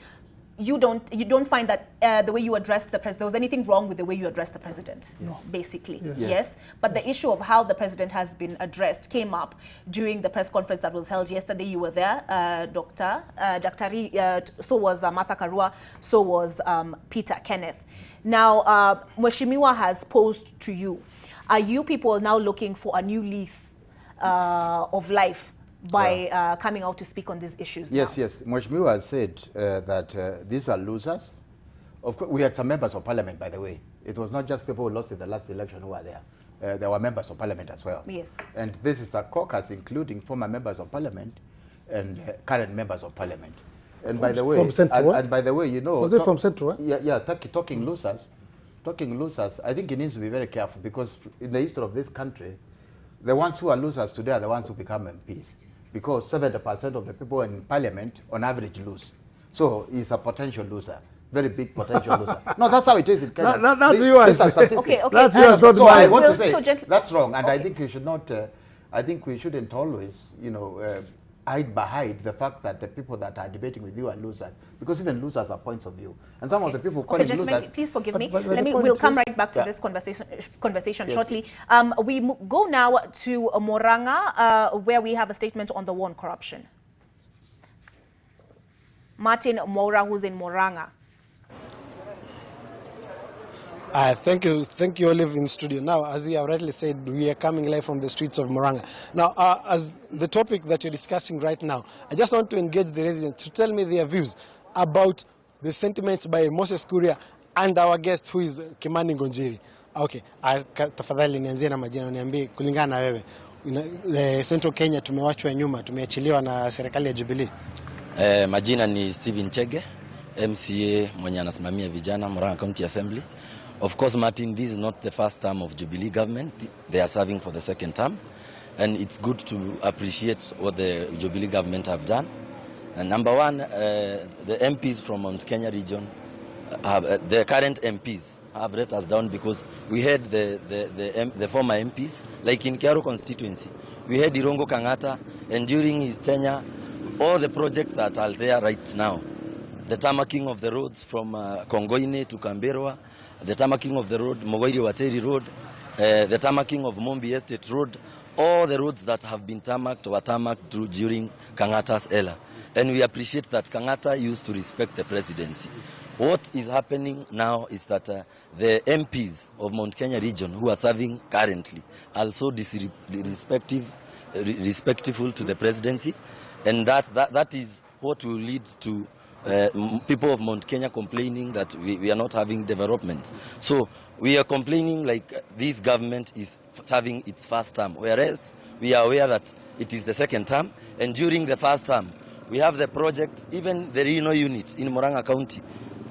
you don't find that the way you addressed the president, there was anything wrong with the way you addressed the president, basically. Yes. But the issue of how the president has been addressed came up during the press conference that was held yesterday. You were there, so was Martha Karua, so was Peter Kenneth. Now, Mheshimiwa has posed to you, are you people now looking for a new lease of life by coming out to speak on these issues? Yes, yes. Mheshimiwa has said that these are losers. Of course, we had some members of parliament, by the way. It was not just people who lost in the last election who were there. There were members of parliament as well. Yes. And this is a caucus including former members of parliament and current members of parliament. And by the way, from Central, and by the way, you know, was it from Central? Talking losers, I think he needs to be very careful, because in the history of this country, the ones who are losers today are the ones who become MPs, because 70% of the people in parliament on average lose. So he's a potential loser, very big potential loser. No, that's how it is in Kenya. That's you are statistics. Okay. That's yours, not So mine. I want to say that's wrong, and Okay. I think we should not. I think we shouldn't always, hide behind the fact that the people that are debating with you are losers, because even losers have points of view, and some of the people calling gentlemen, losers. please forgive me. but We'll come right back to this conversation Yes. shortly. We go now to Murang'a, where we have a statement on the war on corruption. Martin Mwaura, who's in Murang'a. Thank you, Olive, in studio. Now, as you have rightly said, we are coming live from the streets of Murang'a. Now, as the topic that you're discussing right now, I just want to engage the residents to tell me their views about the sentiments by Moses Kuria and our guest, who is Kimani Ngunjiri. Okay, tafadhali nianzie na majina, niambie kulingana na wewe. Central Kenya tumewachwa nyuma, tumeachiliwa na serikali ya Jubilee. Majina ni Steven Chege, MCA mwenye anasimamia vijana Murang'a County Assembly. Of course, Martin, this is not the first term of Jubilee government. They are serving for the second term. And it's good to appreciate what the Jubilee government have done. And number one, the MPs from Mt.Kenya region, the current MPs have let us down, because we had the former MPs, like in Kiaru constituency. We had Irongo Kangata, and during his tenure, all the projects that are there right now, the tarmacking of the roads from Kongoine to Camberwa, the tarmacking of the road, Mwiria-Wateri Road, the tarmacking of Mombi Estate Road, all the roads that have been tarmacked were tarmacked during Kangata's era. And we appreciate that Kangata used to respect the presidency. What is happening now is that the MPs of Mt.Kenya region who are serving currently are so respectful to the presidency, and that is what will lead to people of Mt.Kenya complaining that we are not having development. So we are complaining like this government is serving its first term, whereas we are aware that it is the second term, and during the first term we have the project, even the Reno unit in Murang'a County.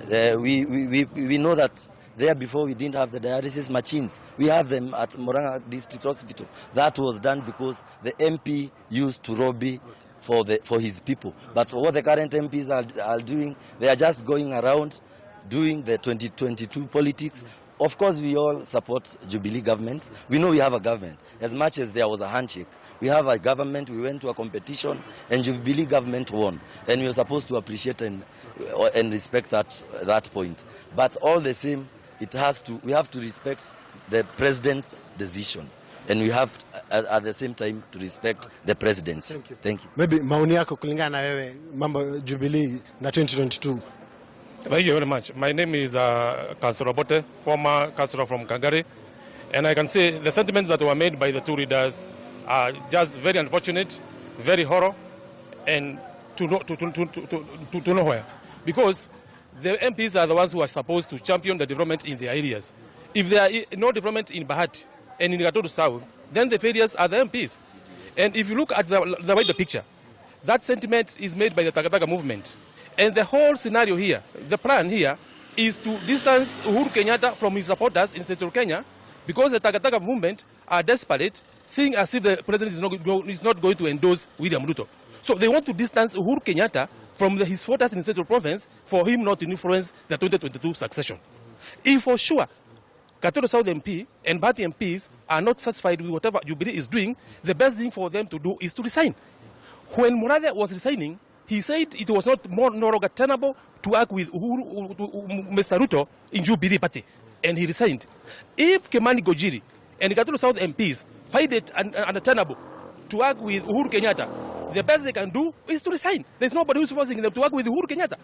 We know that there before we didn't have the dialysis machines. We have them at Murang'a District Hospital. That was done because the MP used to lobby for his people. But what the current MPs are doing, they are just going around doing the 2022 politics. Of course, we all support Jubilee government. We know we have a government. As much as there was a handshake, we have a government. We went to a competition, and Jubilee government won. And we are supposed to appreciate and respect that point. But all the same, we have to respect the president's decision. And we have, at the same time, to respect the presidency. Thank you. Thank you. Maybe maoni yako kulingana na wewe mambo Jubilee na 2022. Thank you very much. My name is Councillor Bote, former councillor from Kangari, and I can say the sentiments that were made by the two leaders are just very unfortunate, very horror, and to nowhere. Because the MPs are the ones who are supposed to champion the development in their areas. If there are no development in Bahati and in Gatoto South, then the failures are the MPs. And if you look at the wider picture, that sentiment is made by the Takataka movement. And the whole scenario here, the plan here, is to distance Uhuru Kenyatta from his supporters in Central Kenya, because the Takataka movement are desperate, seeing as if the president is not going to endorse William Ruto. So they want to distance Uhuru Kenyatta from his supporters in Central Province for him not to influence the 2022 succession. If for sure Gatoto South MP and Bahati MPs are not satisfied with whatever Jubilee is doing, the best thing for them to do is to resign. When Mwiria was resigning, He said it was not no longer tenable to work with Mr. Ruto in Jubilee Party, and he resigned. If Kimani Ngunjiri and Gatulu South MPs find it untenable to work with Uhuru Kenyatta, the best they can do is to resign. There's nobody who's forcing them to work with Uhuru Kenyatta.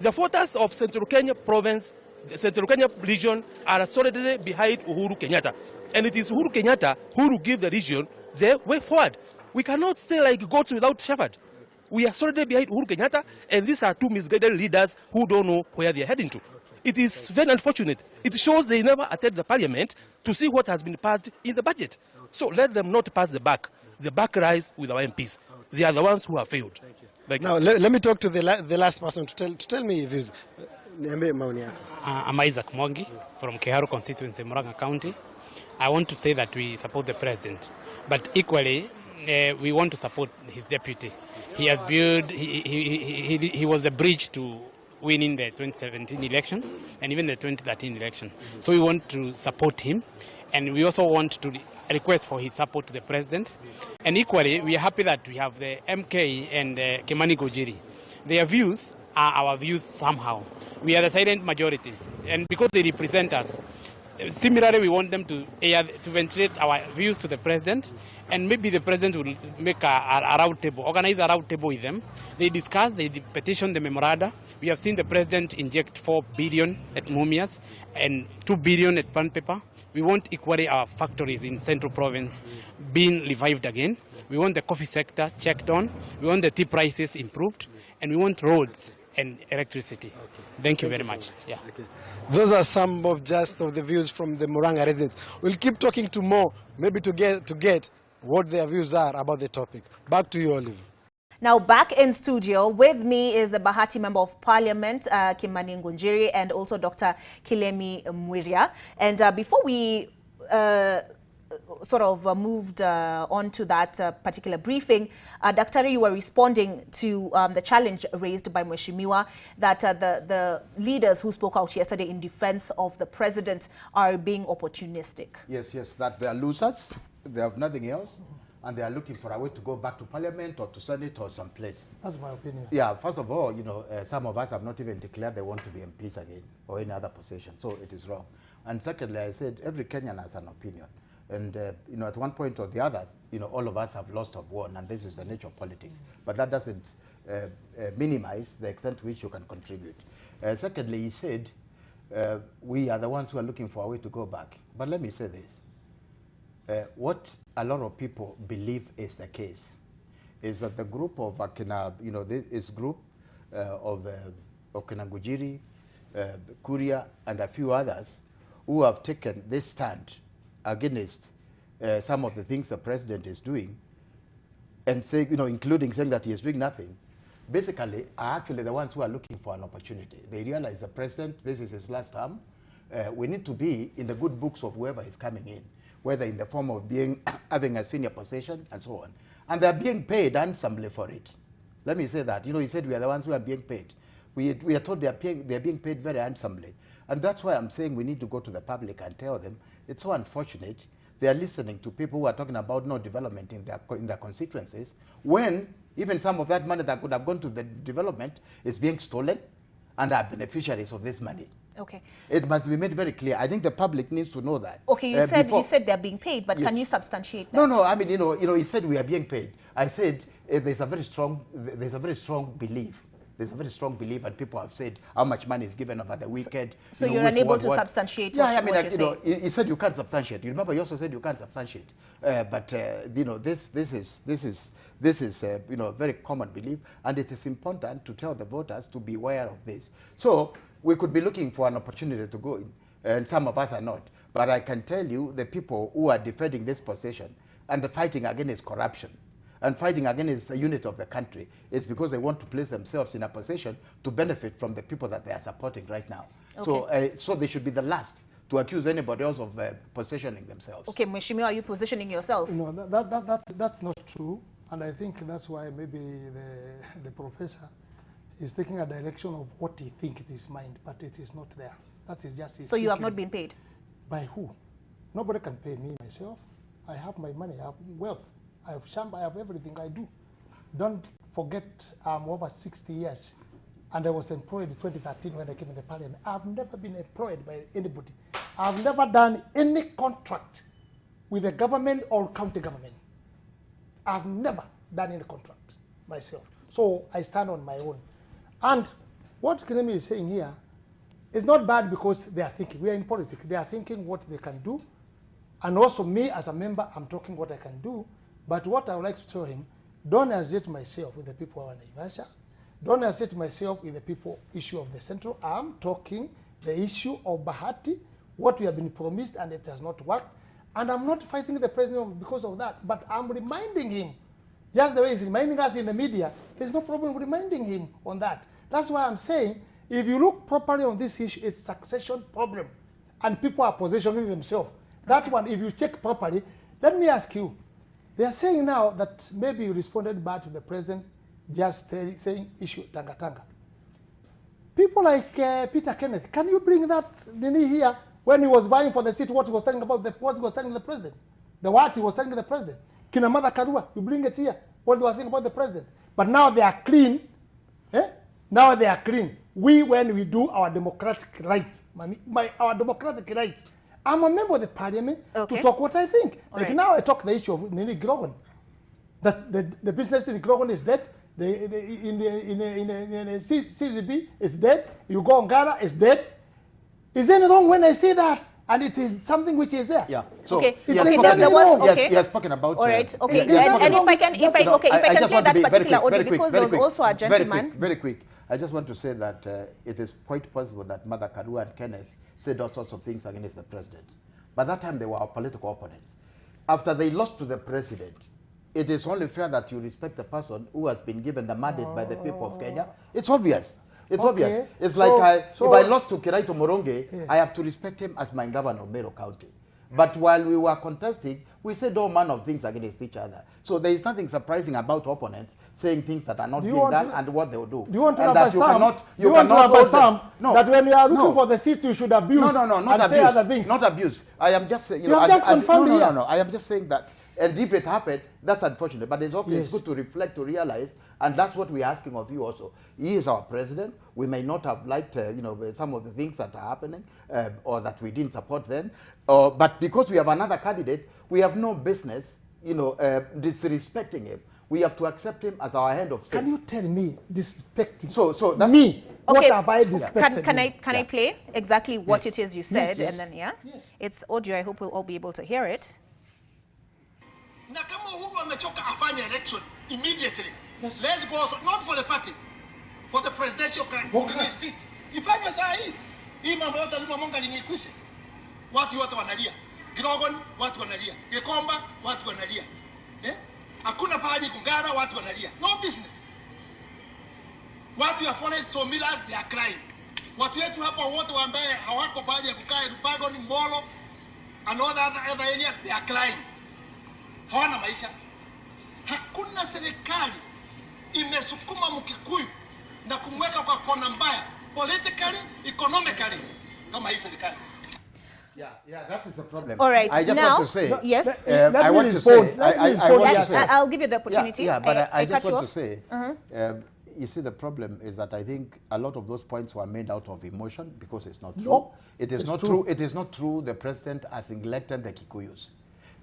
The voters of Central Kenya province, the Central Kenya region, are solidly behind Uhuru Kenyatta. And it is Uhuru Kenyatta who will give the region the way forward. We cannot stay like goats without shepherd. We are solidly behind Uhuru Kenyatta, and these are two misguided leaders who don't know where they are heading to. It is very unfortunate. It shows they never attended the parliament to see what has been passed in the budget. So let them not pass the buck. The buck lies with our MPs. They are the ones who have failed. Now, let me talk to the last person to tell me if he's... I'm Isaac Mwangi from Keharu constituency, Murang'a County. I want to say that we support the president, but equally we want to support his deputy. He has built, he was the bridge to winning the 2017 election and even the 2013 election. So we want to support him, and we also want to request for his support to the president. And equally, we are happy that we have the MK and Kimani Ngunjiri. Their views are our views somehow. We are the silent majority, and because they represent us, similarly we want them to ventilate our views to the president, and maybe the president will make a round table, organize a round table with them. They discuss, they petition the memoranda. We have seen the president inject 4 billion at Mumias and 2 billion at Pan Paper. We want equally our factories in Central Province being revived again. We want the coffee sector checked on. We want the tea prices improved, and we want roads and electricity. Thank you very much. Yeah. Okay. Those are some of the views from the Murang'a residents. We'll keep talking to more, maybe to get what their views are about the topic. Back to you, Olive. Now back in studio with me is the Bahati Member of Parliament, Kimani Ngunjiri, and also Dr. Kilemi Mwiria. And before we moved on to that particular briefing, Daktari, you were responding to the challenge raised by Mheshimiwa that the leaders who spoke out yesterday in defense of the president are being opportunistic. Yes, that they are losers, they have nothing else, and they are looking for a way to go back to parliament or to Senate or someplace. That's my opinion. Yeah, first of all, some of us have not even declared they want to be MPs again or any other position, so it is wrong. And secondly, I said every Kenyan has an opinion. And, at one point or the other, all of us have lost or won, and this is the nature of politics. But that doesn't minimize the extent to which you can contribute. Secondly, he said, we are the ones who are looking for a way to go back. But let me say this. What a lot of people believe is the case is that the group of this group of Ngunjiri, Kuria, and a few others who have taken this stand against some of the things the president is doing, and say, including saying that he is doing nothing, basically are actually the ones who are looking for an opportunity. They realize the president, this is his last term. We need to be in the good books of whoever is coming in, whether in the form of having a senior position and so on. And they're being paid handsomely for it. Let me say that. He said we are the ones who are being paid. We are told they're being paid very handsomely. And that's why I'm saying we need to go to the public and tell them it's so unfortunate they are listening to people who are talking about no development in their constituencies, when even some of that money that could have gone to the development is being stolen and are beneficiaries of this money. Okay. It must be made very clear. I think the public needs to know that. Okay, you said they're being paid, but yes. Can you substantiate that? No. I mean, he said we are being paid. I said there's a very strong belief. There's a very strong belief, and people have said how much money is given over the weekend. So you're unable to substantiate what you're saying? He said you can't substantiate. You remember, you also said you can't substantiate. This is very common belief, and it is important to tell the voters to be aware of this. So we could be looking for an opportunity to go in, and some of us are not. But I can tell you, the people who are defending this position and fighting against corruption and fighting against the unity of the country is because they want to place themselves in a position to benefit from the people that they are supporting right now. Okay. So they should be the last to accuse anybody else of positioning themselves. Okay, Mheshimiwa, are you positioning yourself? That's not true, and I think that's why maybe the professor is taking a direction of what he thinks in his mind, but it is not there. That is just his So you have not been paid? By who? Nobody can pay me myself. I have my money, I have wealth. I have shamba, I have everything I do. Don't forget I'm over 60 years and I was employed in 2013 when I came in the parliament. I've never been employed by anybody. I've never done any contract with the government or county government. I've never done any contract myself. So I stand on my own. And what Kilemi is saying here is not bad because they are thinking. We are in politics. They are thinking what they can do. And also me as a member, I'm talking what I can do. But what I would like to tell him, don't associate myself with the people of Naivasha. Don't associate myself with the people issue of the Central. I'm talking the issue of Bahati, what we have been promised and it has not worked. And I'm not fighting the president because of that, but I'm reminding him, just the way he's reminding us in the media, there's no problem reminding him on that. That's why I'm saying, if you look properly on this issue, it's succession problem. And people are positioning themselves. That one, if you check properly, let me ask you, they are saying now that maybe you responded bad to the president just saying issue Tanga Tanga. People like Peter Kenneth, can you bring that Nini here when he was vying for the seat, what he was telling about, what he was telling the president? What he was telling the president. Kinamada Karua, you bring it here, what he was saying about the president. But now they are clean. Now they are clean. When we do our democratic right, our democratic right, I'm a member of the parliament to talk what I think. Now I talk the issue of Nini Grogan. That the business in Grogan is dead. In CDB is dead. You go on Ghana is dead. Is anything wrong when I say that? And it is something which is there. Yeah. So okay. He has spoken about. All right. Okay. And if I can take that particular audio because there was also a gentleman. Very quick. I just want to say that it is quite possible that Mother Karua and Kenneth said all sorts of things against the president. By that time, they were our political opponents. After they lost to the president, it is only fair that you respect the person who has been given the mandate by the people of Kenya. It's obvious. It's obvious. It's like if I lost to Kiraito Moronge, I have to respect him as my governor of Meru County. But while we were contesting, we said all manner of things against each other. So there is nothing surprising about opponents saying things that are not being done and what they will do. Do you want to understand? You cannot understand that when you are looking for the seat, you should abuse not abuse. Say other things. Not abuse. I am just saying, you have just confirmed here. No. I am just saying that, and if it happened, that's unfortunate. But it's okay. Yes. It's good to reflect, to realize, and that's what we're asking of you also. He is our president. We may not have liked, some of the things that are happening, or that we didn't support then. But because we have another candidate, we have no business, disrespecting him. We have to accept him as our head of state. Can you tell me disrespecting? So that's me. Okay. What have I disrespected? Can I play exactly what it is you said, yes. and then it's audio. I hope we'll all be able to hear it. Na kama Uhuru amechoka afanye election immediately. Yes. Let's go also, not for the party, for the presidential seat. Ifanywe saa hii. Hii mambo yote lima monga linikwishe. Watu wote wanalia. Grogon watu wanalia. Gekomba watu wanalia. Hakuna pahali kungara watu wanalia. No business. Watu ya forest somilas they are crying. Watu wetu hapa wote ambaye hawako pahali ya kukaa Rubagon, Molo and all the other areas they are crying. Hawana maisha. Hakuna serikali imesukuma Mkikuyu na kumweka kwa kona mbaya politically, economically kama hii serikali. Yeah, that is the problem. All right. I just want to say. Yes. I want to say. I'll give you the opportunity. But I just want to say. You see, the problem is that I think a lot of those points were made out of emotion because it's not true. No, it is not true. It is not true. The president has elected the Kikuyus.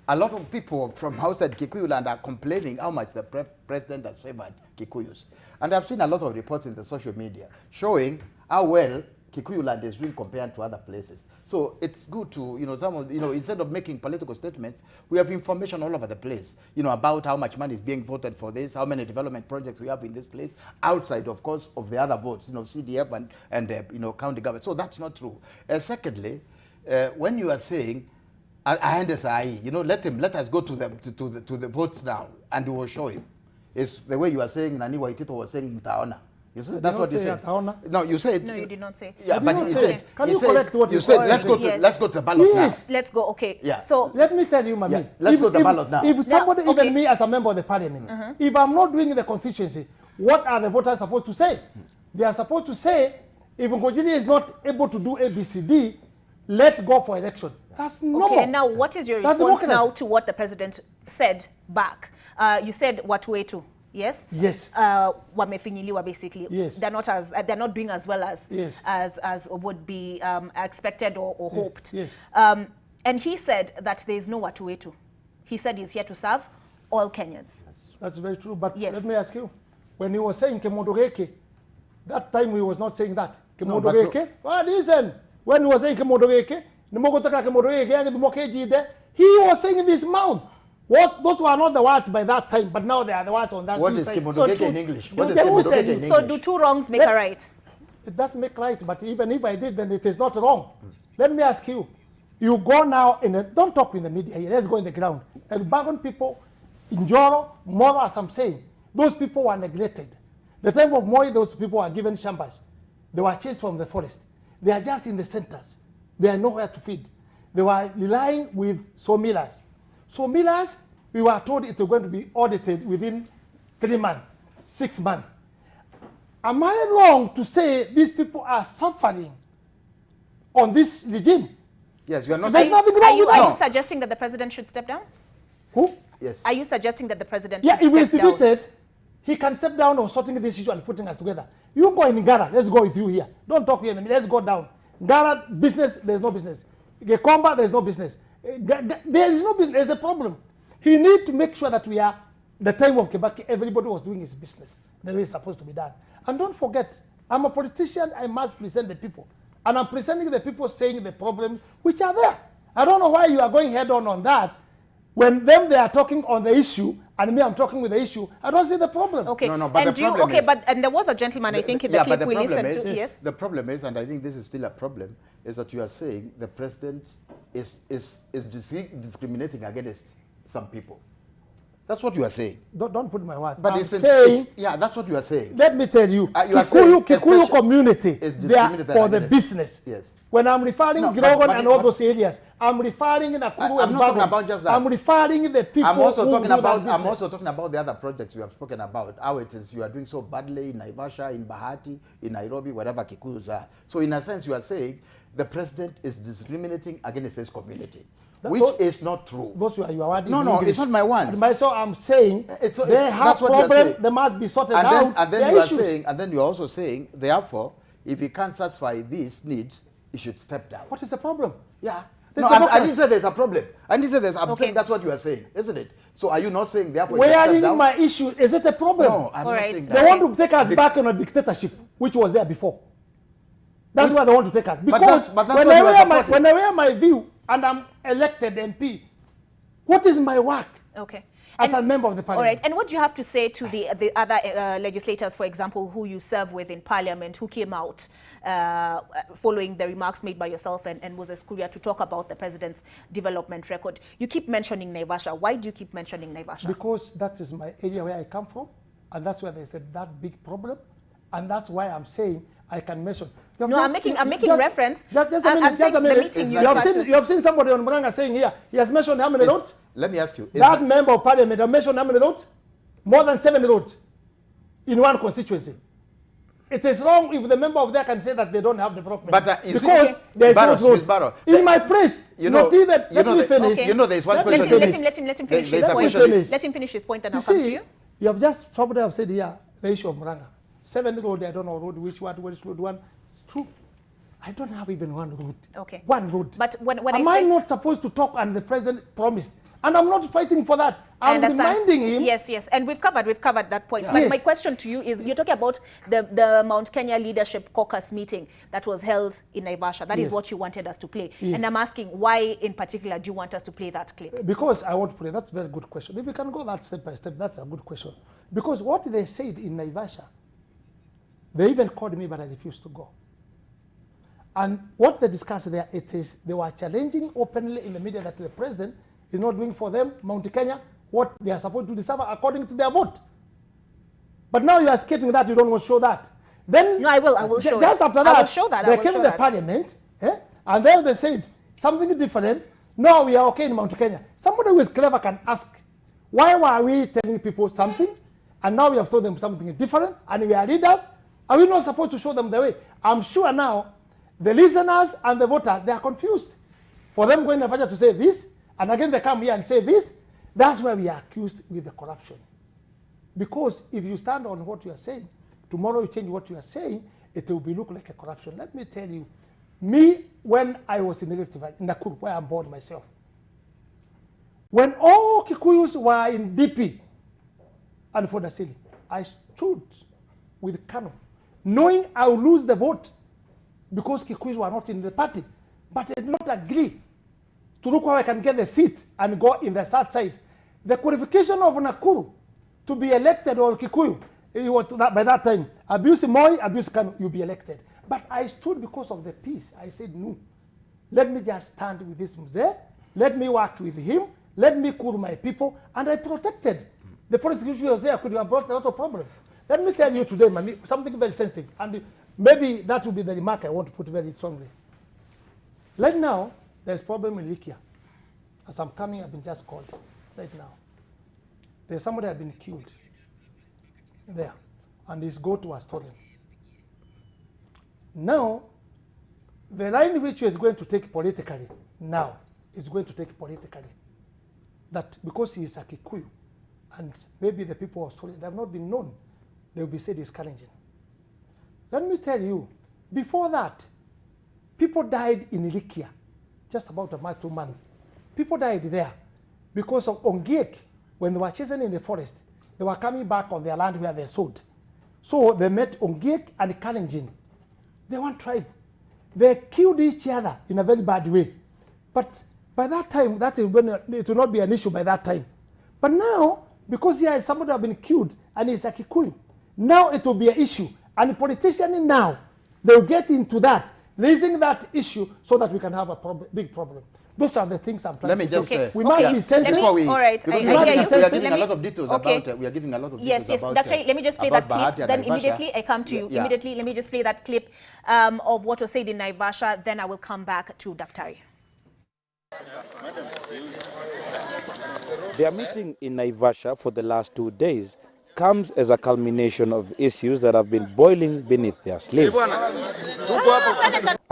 A lot of people from outside Kikuyu land are complaining how much the president has favored Kikuyus. And I've seen a lot of reports in the social media showing how well Kikuyu land is doing compared to other places. So it's good to, instead of making political statements, we have information all over the place, about how much money is being voted for this, how many development projects we have in this place, outside, of course, of the other votes, CDF and county government. So that's not true. Secondly, when you are saying, let us go to the votes now, and we will show him. It's the way you are saying, Nani Waitito was saying Mtaona. You said that's what you said. No, you said. No, you did not say. Yeah, but he said. Can you correct what you said? Let's go to the ballot now. Let's go. Okay. Yeah. So let me tell you, Mami. Yeah. Let's go to the ballot now. If somebody, even me as a member of the parliament, if I'm not doing the constituency, what are the voters supposed to say? They are supposed to say, if Ngunjiri is not able to do ABCD, let's go for election. That's normal. Okay, now what is your response now to what the president said back? You said Watuetu. Yes. Yes. Wamefinyiliwa basically. Yes. They're not doing as well as yes. as would be expected or hoped. Yes. And he said that there is no Watuwetu. He said he's here to serve all Kenyans. That's very true. But yes. Let me ask you, when he was saying Kemodogeke, that time he was not saying that. Kemodogeke. Well, listen. When he was saying Kemodogeke, he was saying in his mouth. Those were not the words by that time, but now they are the words on that. What is Kemodogeke in English? What is Kemodogeke in English? So do two wrongs make a right? It does make right, but even if I did, then it is not wrong. Let me ask you. You go now, don't talk in the media here, let's go in the ground. And Bagon people, in Joro, Moro, as I'm saying, those people were neglected. The time of Moi, those people were given shambas. They were chased from the forest. They are just in the centers. They are nowhere to feed. They were relying with sawmillers. Sawmillers, we were told it was going to be audited within 3 months, 6 months. Am I wrong to say these people are suffering on this regime? Yes, you are not. Are you suggesting that the president should step down? Who? Yes. Are you suggesting that the president should step down? Yeah, if he's defeated, he can step down or sorting this issue and putting us together. You go in Ngara, let's go with you here. Don't talk here, let's go down. Ngara, business, there's no business. Gekomba, there's no business. There is no business, there's a problem. He needs to make sure that we are, the time of Kibaki, everybody was doing his business the way it's supposed to be done. And don't forget, I'm a politician, I must present the people. And I'm presenting the people saying the problems which are there. I don't know why you are going head on that. When they are talking on the issue, and me I'm talking with the issue, I don't see the problem. Okay. No, but and the problem is, and there was a gentleman, I think, in the clip we listened to. Yes. The problem is, and I think this is still a problem, is that you are saying the president is discriminating against some people. That's what you are saying. Don't put my word. But I'm saying, yeah, that's what you are saying. Let me tell you, Kikuyu community, they are for the business. Yes. When I'm referring Grogan and all those areas, I'm referring in Nakuru I'm not talking about just that. I'm referring the people. I'm also talking about the other projects we have spoken about. How it is you are doing so badly in Naivasha, in Bahati, in Nairobi, wherever Kikuyus are. So in a sense, you are saying the president is discriminating against his community. Which is not true. Those are your words. No, it's not my words. So I'm saying they have problem. They must be sorted out. And then you are saying, and then you are also saying, therefore, if he can't satisfy these needs, he should step down. What is the problem? Yeah. No, I didn't say there's a problem. I didn't say there's. I'm saying that's what you are saying, isn't it? So are you not saying therefore? Where are you my issue? Is it a problem? No, I'm not saying that. They want to take us back on a dictatorship, which was there before. That's why they want to take us. Because when I wear my view and I'm elected MP, what is my work? Okay. As a member of the parliament. All right. And what do you have to say to the other legislators, for example, who you serve with in parliament, who came out following the remarks made by yourself and Moses Kuria to talk about the president's development record? You keep mentioning Naivasha. Why do you keep mentioning Naivasha? Because that is my area where I come from, and that's where there's that big problem, and that's why I'm saying I can mention. I'm making reference. Just a minute. You have seen somebody on Muranga saying here, he has mentioned how many roads? Let me ask you. That member of parliament has mentioned how many roads? More than 7 roads in one constituency. It is wrong if the member of there can say that they don't have development. But because there's no roads. In my place, let me finish. Okay. You know, there's one question. Let him finish his point. Let him finish his point and I'll come to you. You have just, somebody have said here, the issue of Muranga. 7 road, I don't know road, which road one. It's true. I don't have even one road. Okay. One road. But when Am I not supposed to talk and the president promised? And I'm not fighting for that. I'm reminding him. Yes. And we've covered that point. Yeah. But my question to you is, you're talking about the Mt.Kenya Leadership Caucus meeting that was held in Naivasha. That is what you wanted us to play. Yes. And I'm asking, why in particular do you want us to play that clip? Because I want to play. That's a very good question. If we can go that step by step, that's a good question. Because what they said in Naivasha, they even called me, but I refused to go. And what they discussed there, they were challenging openly in the media that the president is not doing for them, Mt.Kenya, what they are supposed to deserve according to their vote. But now you are escaping that, you don't want to show that. Then, no, I will show just it. After that, I will show that. They came to the parliament, and then they said something different. No, we are okay in Mt.Kenya. Somebody who is clever can ask, why were we telling people something, and now we have told them something different, and we are leaders? Are we not supposed to show them the way? I'm sure now, the listeners and the voters, they are confused. For them going to say this, and again they come here and say this, that's why we are accused with the corruption. Because if you stand on what you are saying, tomorrow you change what you are saying, it will be look like a corruption. Let me tell you, me, when I was in Rift Valley, in Nakuru, where I'm born myself, when all Kikuyus were in DP and for the city, I stood with Kano, knowing I would lose the vote because Kikuyus were not in the party, but I did not agree to look how I can get the seat and go in the south side. The qualification of Nakuru to be elected or Kikuyu, by that time, abuse Moi, abuse Kano, you'll be elected. But I stood because of the peace. I said, no, let me just stand with this Mzee, let me work with him, let me cool my people, and I protected. The prosecution was there, could have brought a lot of problems. Let me tell you today, Mami, something very sensitive, and maybe that will be the remark I want to put very strongly. Right now, there's problem in Likia. As I'm coming, I've been just called right now. There's somebody has been killed there, and his goat was stolen. Now, the line which is going to take politically now is going to take politically. That because he is a Kikuyu, and maybe the people of stolen, they have not been known, they will be said is challenging. Let me tell you, before that, people died in Ilikia, just about a month, 2 months. People died there because of Ongiek. When they were chasing in the forest, they were coming back on their land where they sowed. So they met Ongiek and Kalenjin. They one tribe. They killed each other in a very bad way. But by that time, that is when it will not be an issue by that time. But now, because here is somebody who has been killed and he's a Kikuyu, now it will be an issue. And the politicians now, they will get into that, raising that issue so that we can have a big problem. Those are the things I'm trying to say. Okay. We might be sensitive. All right, we are giving a lot of details about it. We are giving a lot of details about Dr. Let me just play that clip. Bahati, then immediately I come to you. Yeah. Immediately, let me just play that clip of what was said in Naivasha. Then I will come back to Dr. Their meeting in Naivasha for the last 2 days comes as a culmination of issues that have been boiling beneath their sleeves.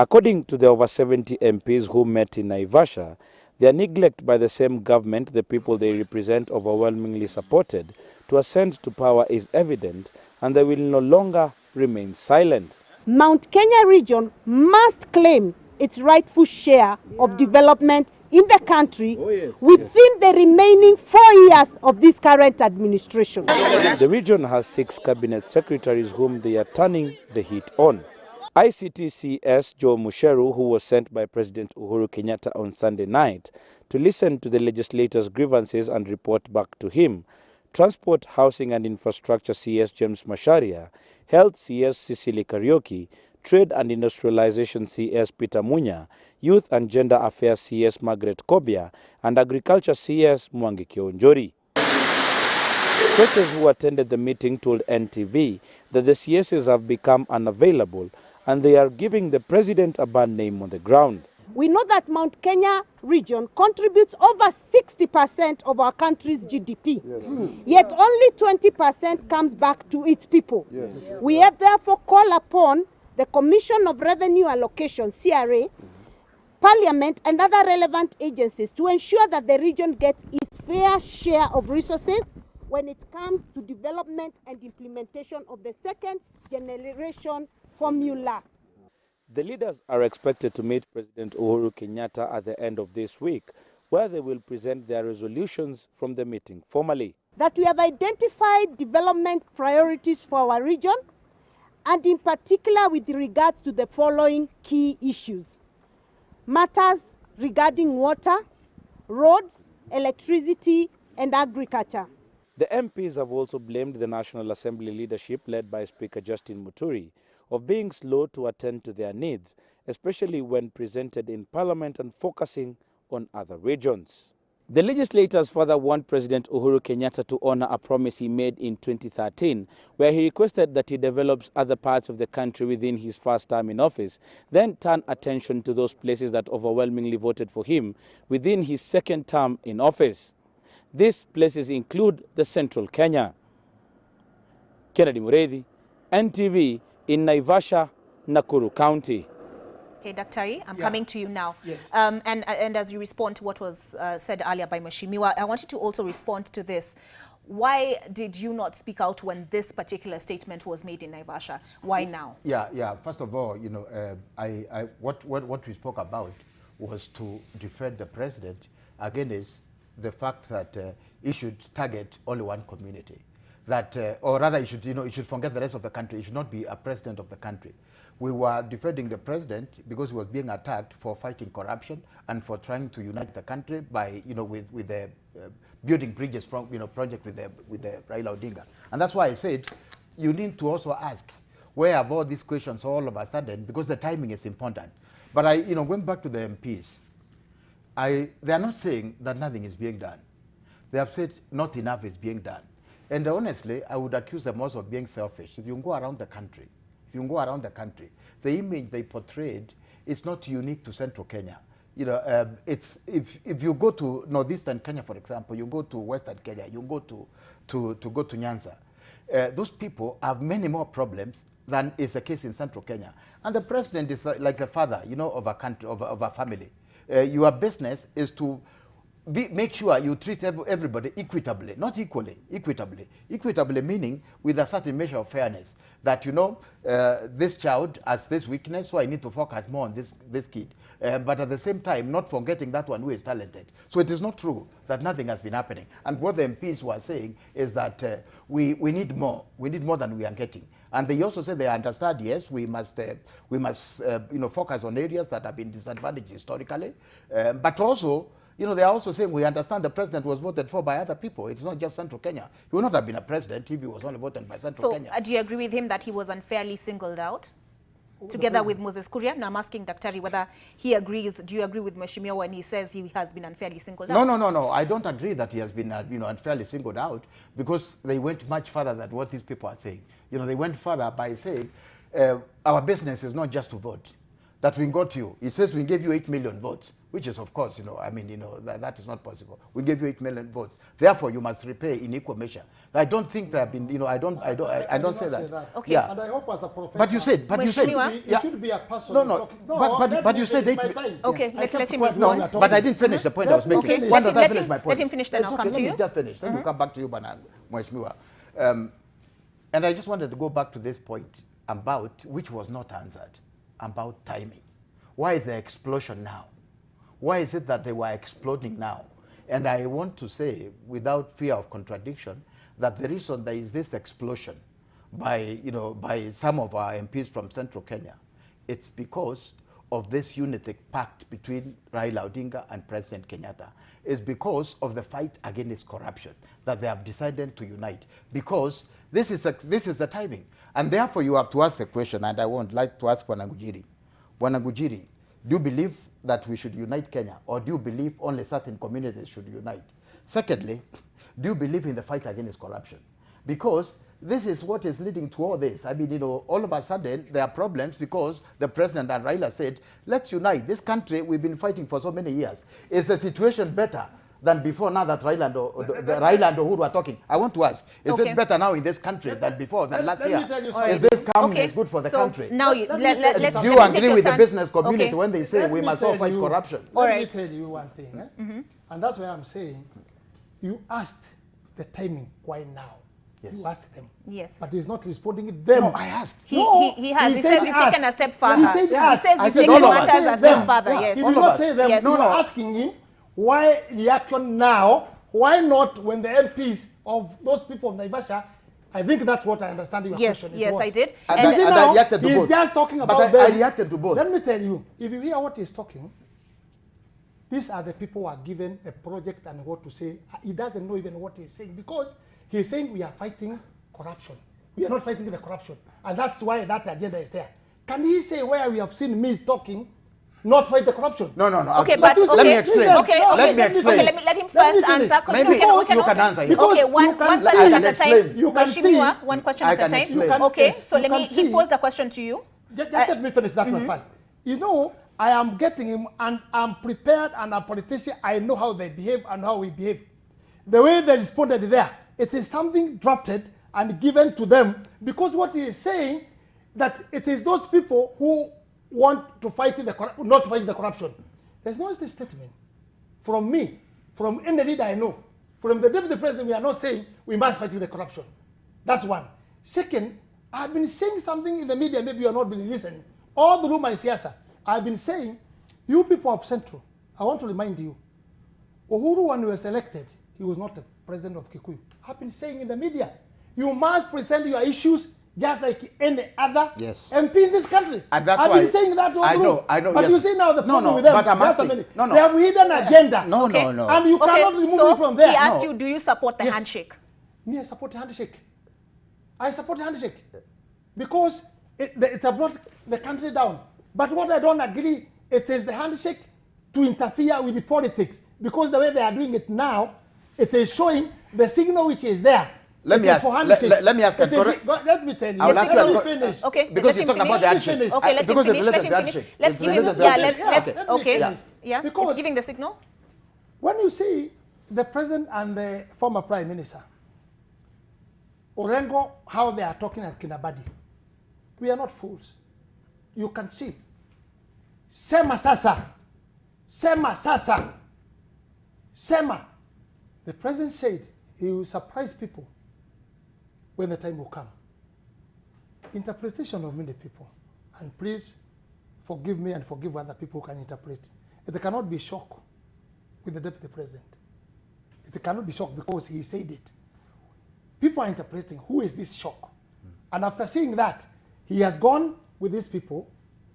According to the over 70 MPs who met in Naivasha, their neglect by the same government the people they represent overwhelmingly supported to ascend to power is evident, and they will no longer remain silent. Mt.Kenya region must claim its rightful share of development in the country within the remaining 4 years of this current administration. The region has 6 cabinet secretaries whom they are turning the heat on. ICTCS Joe Musheru, who was sent by President Uhuru Kenyatta on Sunday night to listen to the legislators' grievances and report back to him, Transport, Housing and Infrastructure CS James Macharia, Health CS Cecily Karaoke, Trade and Industrialization CS Peter Munya, Youth and Gender Affairs CS Margaret Kobia, and Agriculture CS Mwangi Kionjori. Sources who attended the meeting told NTV that the CSs have become unavailable and they are giving the president a bad name on the ground. We know that Mt.Kenya region contributes over 60% of our country's GDP. Yet only 20% comes back to its people. We have therefore called upon the Commission of Revenue Allocation, CRA, Parliament and other relevant agencies to ensure that the region gets its fair share of resources when it comes to development and implementation of the second generation formula. The leaders are expected to meet President Uhuru Kenyatta at the end of this week, where they will present their resolutions from the meeting formally. That we have identified development priorities for our region, and in particular with regards to the following key issues. Matters regarding water, roads, electricity, and agriculture. The MPs have also blamed the National Assembly leadership, led by Speaker Justin Muturi, of being slow to attend to their needs, especially when presented in Parliament and focusing on other regions. The legislators further want President Uhuru Kenyatta to honor a promise he made in 2013, where he requested that he develops other parts of the country within his first term in office, then turn attention to those places that overwhelmingly voted for him within his second term in office. These places include the Central Kenya. Kennedy Muredi, NTV, in Naivasha, Nakuru County. Okay, Dr. I'm coming to you now. Yes. And as you respond to what was said earlier by Mheshimiwa, I want you to also respond to this. Why did you not speak out when this particular statement was made in Naivasha? Why now? Yeah. First of all, what we spoke about was to defend the president against the fact that he should target only one community, that or rather, he should forget the rest of the country. He should not be a president of the country. We were defending the president because he was being attacked for fighting corruption and for trying to unite the country by, with the building bridges, project with the Raila Odinga. And that's why I said you need to also ask where have all these questions all of a sudden, because the timing is important. But going back to the MPs, they are not saying that nothing is being done. They have said not enough is being done. And honestly, I would accuse them also of being selfish. If you go around the country, the image they portrayed is not unique to Central Kenya. It's if you go to northeastern Kenya, for example, you go to western Kenya, you go to Nyanza, those people have many more problems than is the case in Central Kenya. And the president is like the father, of a country, of a family. Your business is to make sure you treat everybody equitably, not equally, equitably. Equitably meaning with a certain measure of fairness. That, this child has this weakness, so I need to focus more on this kid. But at the same time, not forgetting that one who is talented. So it is not true that nothing has been happening. And what the MPs were saying is that we need more. We need more than we are getting. And they also say they understand, yes, we must focus on areas that have been disadvantaged historically. But also, they are also saying we understand the president was voted for by other people. It's not just Central Kenya. He would not have been a president if he was only voted by Central Kenya. So do you agree with him that he was unfairly singled out? Together with Moses Kuria? Now I'm asking Daktari whether he agrees. Do you agree with Mheshimiwa when he says he has been unfairly singled out? No. I don't agree that he has been unfairly singled out, because they went much further than what these people are saying. They went further by saying our business is not just to vote. That we got you. It says we gave you 8 million votes, which is, of course, that is not possible. We gave you 8 million votes. Therefore, you must repay in equal measure. I don't think there have been, I don't say that. Okay. Yeah. And I hope as a professor. But you said, it should be a person. But you said okay, let him respond. No, but I didn't finish the point I was making. Okay, let him finish, then I'll come to you. Let me just finish. Then we'll come back to you, Mheshimiwa. And I just wanted to go back to this point about, which was not answered, about timing. Why is the explosion now? Why is it that they were exploding now? And I want to say, without fear of contradiction, that the reason there is this explosion by some of our MPs from Central Kenya, it's because of this unity pact between Raila Odinga and President Kenyatta. It's because of the fight against corruption that they have decided to unite. Because this is the timing. And therefore you have to ask a question, and I would like to ask Ngunjiri. Ngunjiri, do you believe that we should unite Kenya, or do you believe only certain communities should unite? Secondly, do you believe in the fight against corruption? Because this is what is leading to all this. All of a sudden, there are problems because the president and Raila said, let's unite. This country, we've been fighting for so many years. Is the situation better than before now that Raila and Uhuru are talking? I want to ask, is it better now in this country than before, than last year? Is this calmness good for the country? Now, do you agree with the business community when they say we must all fight corruption? Let me tell you one thing. And that's why I'm saying, you asked the timing, why now? Yes. You asked them. Yes. But he's not responding to them. No, I asked. He has. He says you've taken a step further. He says you've taken matters a step further. Yes. He did not say them. Yes. You were asking him, why reaction now? Why not when the MPs of those people of Naivasha? I think that's what I understand your question. Yes, I did. And I reacted to both. He's just talking about them. I reacted to both. Let me tell you, if you hear what he's talking, these are the people who are given a project and what to say. He doesn't know even what he's saying, because he's saying we are fighting corruption. We are not fighting the corruption. And that's why that agenda is there. Can he say where we have seen me talking, not fight the corruption? No. Okay, but let me explain. Okay, let me explain. Let him first answer. Maybe you can answer. Okay, one question at a time. You can see. One question at a time. Okay, so he posed a question to you. Just let me finish that one first. I am getting him, and I'm prepared, and I'm a politician. I know how they behave and how we behave. The way they responded there, it is something drafted and given to them, because what he is saying, that it is those people who want to fight not fight the corruption. There's no statement from me, from any leader I know, From the deputy president, we are not saying we must fight with the corruption. That's one. Second, I've been saying something in the media, maybe you are not been listening. All the room my siasa, I've been saying, you people of Central, I want to remind you, Uhuru, when he was elected, he was not the president of Kikuyu. I've been saying in the media, you must present your issues just like any other MP in this country. And that's I've why been saying that all through. I know. But yes. you see now the problem with them, but I'm asking, they have hidden agenda. No. And you cannot remove it from there. He asked you, do you support the handshake? Me, I support the handshake. I support the handshake. Because it brought the country down. But what I don't agree, it is the handshake to interfere with the politics. Because the way they are doing it now, it is showing the signal which is there. Let me ask you. Let me tell you. Let me finish. Okay, because you're talking about the handshake. Okay, let him finish. Let's give him. Let's. Okay. Yeah. Because it's giving the signal. When you see the president and the former prime minister, Orengo, how they are talking at Kinabadi, we are not fools. You can see. Sema sasa. The president said he will surprise people when the time will come. Interpretation of many people. And please forgive me and forgive other people who can interpret. It cannot be shock with the deputy president. It cannot be shock because he said it. People are interpreting, who is this shock? And after seeing that, he has gone with these people.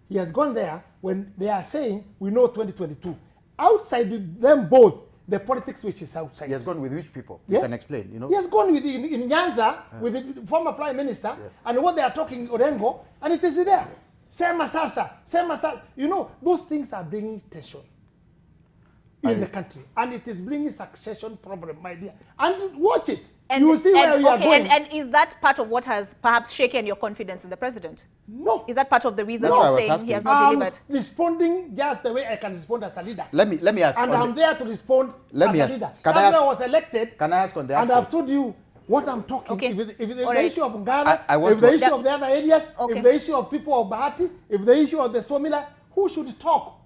He has gone there when they are saying, we know 2022. Outside with them both, the politics which is outside. He has gone with which people? Yeah? You can explain, you know? He has gone with in Nyanza with the former prime minister and what they are talking Orengo, and it is there. Sema sasa. You know, those things are bringing tension in the country, and it is bringing succession problem, my dear. And watch it. You will see where we are going. And is that part of what has perhaps shaken your confidence in the president? No. Is that part of the reason you're saying he has not delivered? I'm responding just the way I can respond as a leader. Let me ask. And I'm there to respond as a leader. After I was elected, can I ask on the and I've told you what I'm talking. Okay. If the issue of Ghana, if the issue of the other areas, if the issue of people of Bahati, if the issue of the Somila, who should talk?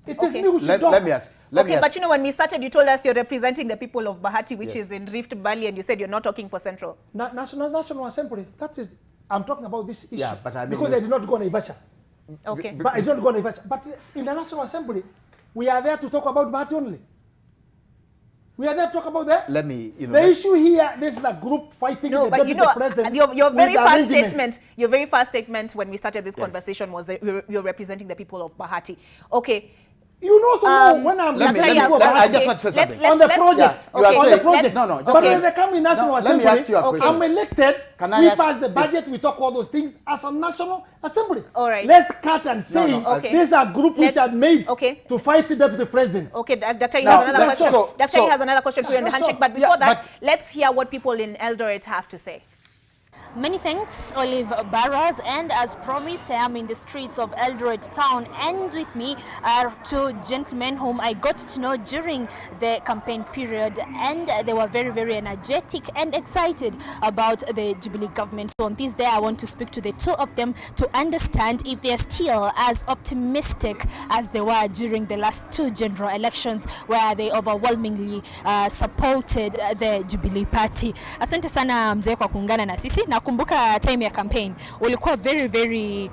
It is me who should talk. Let me ask. But you know, when we started, you told us you're representing the people of Bahati, which is in Rift Valley, and you said you're not talking for Central. National Assembly, that is, I'm talking about this issue. Yeah, but I mean, because I did not go on Naivasha. Okay. But I did not go on Naivasha. But in the National Assembly, we are there to talk about Bahati only. We are there to talk about that. Let me, the issue here, this is a group fighting the deputy president. Your very first statement, your very first statement when we started this conversation was you're representing the people of Bahati. Okay. You also know when I'm I just want to say something. On the project. On the project. No, but when they come in National Assembly, let me ask you a question. I'm elected, we pass the budget, we talk all those things as a National Assembly. All right. Let's cut and say, this is a group which are made to fight the deputy president. Okay, Dr. He has another question. Dr. He has another question for you on the handshake, but before that, let's hear what people in Eldoret have to say. Many thanks, Olive Burrows, and as promised, I am in the streets of Eldoret town, and with me are two gentlemen whom I got to know during the campaign period, and they were very, very energetic and excited about the Jubilee government. So on this day, I want to speak to the two of them to understand if they are still as optimistic as they were during the last two general elections, where they overwhelmingly supported the Jubilee Party. Asante sana mzee kwa kuungana na sisi. Nakumbuka time ya campaign ulikuwa very very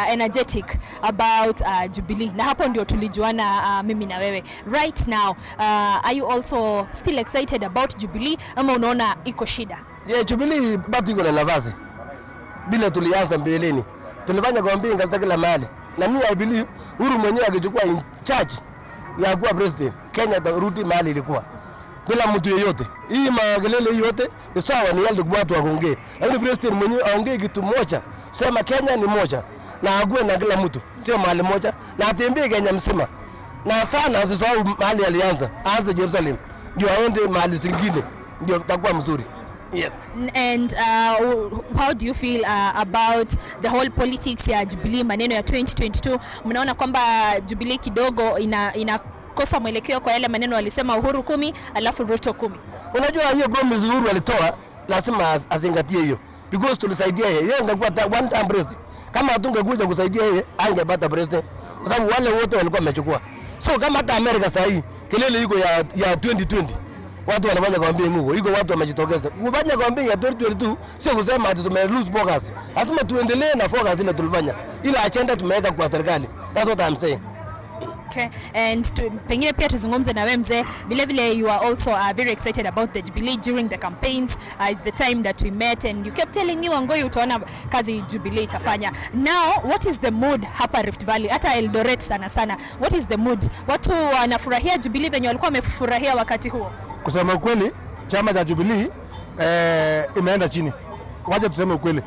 energetic about Jubilee, na hapo ndio tulijuana mimi na wewe. Right now, are you also still excited about Jubilee ama unaona iko shida? Yeah, Jubilee bado iko na nafasi. Bila tulianza mbeleni. Tulifanya campaign kabisa kila mahali. Na mimi I believe Uhuru mwenyewe akichukua in charge ya kuwa president, Kenya tarudi mahali ilikuwa. Bila mtu yeyote. Hii magelele yote ni sawa, ni wale watu waongee. Lakini president mwenyewe aongee kitu moja. Sema Kenya ni moja. Na ague na kila mtu. Sio mahali moja. Na atembee Kenya mzima. Na sana usisahau mahali alianza. Aanze Jerusalem. Ndio aende mahali zingine. Ndio itakuwa mzuri. Yes. And how do you feel about the whole politics ya Jubilee, maneno ya 2022? Mnaona kwamba Jubilee kidogo kosa mwelekeo kwa yale maneno walisema Uhuru 10 alafu Ruto 10. Unajua hiyo promise Uhuru alitoa lazima azingatie hiyo, because tulisaidia yeye. Yeye angekuwa one time president. Kama hatungekuja kusaidia yeye angepata president, kwa sababu wale wote walikuwa wamechukua. So kama hata America sasa hii kelele iko ya 2020 watu wanafanya campaign huko, iko watu wamejitokeza kufanya campaign ya 2022, sio kusema ati tume lose focus. Lazima tuendelee na focus ile tulifanya, ile agenda tumeweka kwa serikali. That's what I'm saying. Okay, and pengine pia tuzungumze na wewe mzee, vile vile you are also very excited about the Jubilee during the campaigns. It's the time that we met and you kept telling me Wangoi utaona kazi Jubilee itafanya. Now what is the mood hapa Rift Valley, hata Eldoret sana sana, what is the mood? Watu wanafurahia Jubilee venye walikuwa wamefurahia wakati huo? Kusema ukweli, chama cha Jubilee imeenda chini. Wacha tuseme ukweli,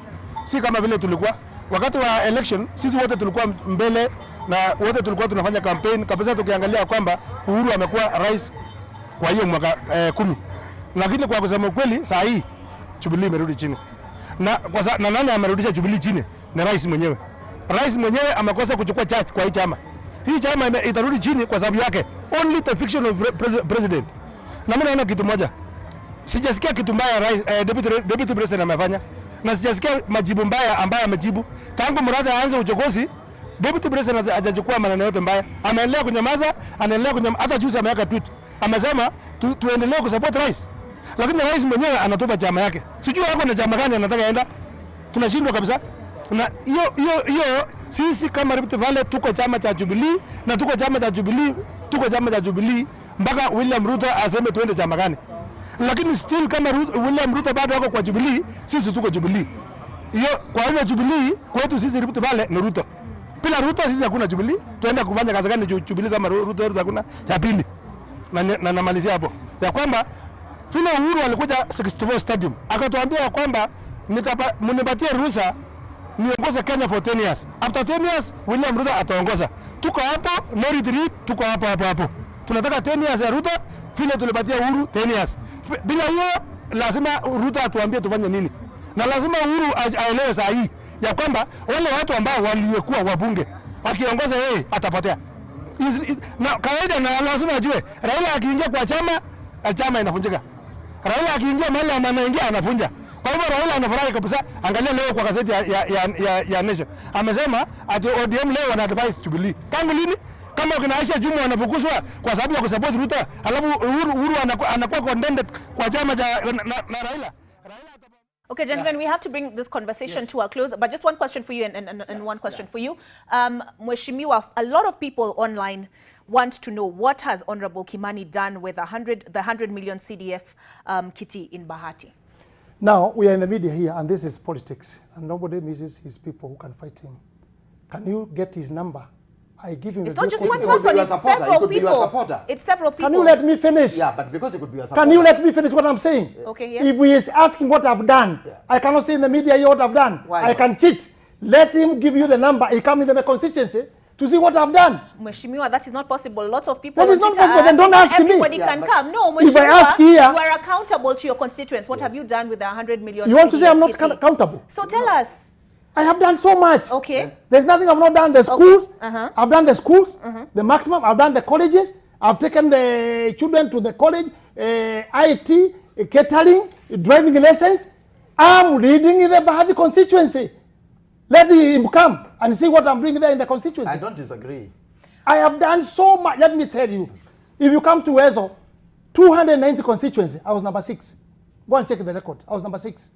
si kama vile tulikuwa wakati wa election. Sisi wote tulikuwa mbele na wote tulikuwa tunafanya campaign kabisa, tukiangalia kwamba Uhuru amekuwa rais kwa hiyo mwaka 10. Lakini kwa kusema ukweli, saa hii Jubilee imerudi chini. Na nani amerudisha Jubilee chini? Ni rais mwenyewe. Rais mwenyewe amekosa kuchukua charge kwa hii chama. Hii chama itarudi chini kwa sababu yake. Only the fiction of president. Na mimi naona kitu moja. Sijasikia kitu mbaya rais deputy president amefanya. Na sijasikia majibu mbaya ambayo amejibu. Tangu Murata aanze uchokozi, deputy president hajachukua maneno yote mbaya. Ameendelea kunyamaza, hata juzi ameweka tweet. Amesema tuendelee kusupport rais. Lakini rais mwenyewe anatupa chama yake. Sijui wako na chama gani anataka aenda. Tunashindwa kabisa. Na hiyo sisi kama Rift Valley tuko chama cha Jubilee na tuko chama cha Jubilee mpaka William Ruto aseme tuende chama gani. Lakini still kama William Ruto bado wako kwa Jubilee, sisi tuko Jubilee. Hiyo kwa hiyo Jubilee kwetu sisi Rift Valley ni Ruto. Bila Ruto sisi hakuna Jubilee. Tuenda kufanya kazi gani Jubilee kama Ruto hakuna? Ya pili. Na namalizia hapo. Ya kwamba vile Uhuru alikuja 64 Stadium akatuambia kwamba mnipatie ruhusa niongoze Kenya for 10 years. After 10 years William Ruto ataongoza. Tuko hapo, no retreat, tuko hapo. Tunataka 10 years ya Ruto, vile tulipatia Uhuru 10 years. Bila hiyo lazima Ruto atuambie tufanye nini. Na lazima Uhuru aelewe saa hii ya kwamba wale watu ambao waliokuwa wabunge akiongoza yeye atapotea. Na kawaida na lazima ajue Raila akiingia kwa chama inafunjika. Raila akiingia mahali anaingia anafunja. Kwa hivyo Raila anafurahi kabisa. Angalia leo kwa gazeti ya Nation. Amesema ati ODM leo wana advise Jubilee. Tangu lini? Kama kuna Aisha Jumwa wanafukuzwa kwa sababu ya kusupport Ruto, alafu Uhuru anakuwa condemned kwa chama cha na Raila. Okay, gentlemen, we have to bring this conversation to a close, but just one question for you and one question for you. Mheshimiwa, a lot of people online want to know what has Honorable Kimani done with the 100 million CDF kitty in Bahati. Now, we are in the media here, and this is politics, and nobody misses his people who can fight him. Can you get his number? I give him. It's not just one person, it's several people. It's several people. Can you let me finish? Yeah, but because it could be a supporter. Can you let me finish what I'm saying? Okay, yes. If he is asking what I've done, I cannot say in the media here what I've done. I can cheat. Let him give you the number. He come in the constituency to see what I've done. Mheshimiwa, that is not possible. Lots of people that is not possible. Then don't ask everybody me. Can come. No, Mheshimiwa, if I ask here, you are accountable to your constituents. What have you done with the 100 million? You want to say I'm not accountable? So tell us. I have done so much. Okay. There's nothing I've not done. The schools, okay. I've done the schools, the maximum, I've done the colleges, I've taken the children to the college, IT, catering, driving lessons. I'm leading in the Bahati constituency. Let him come and see what I'm doing there in the constituency. I don't disagree. I have done so much. Let me tell you, if you come to Wezo, 290 constituency, I was number 6. Go and check the record. I was number 6.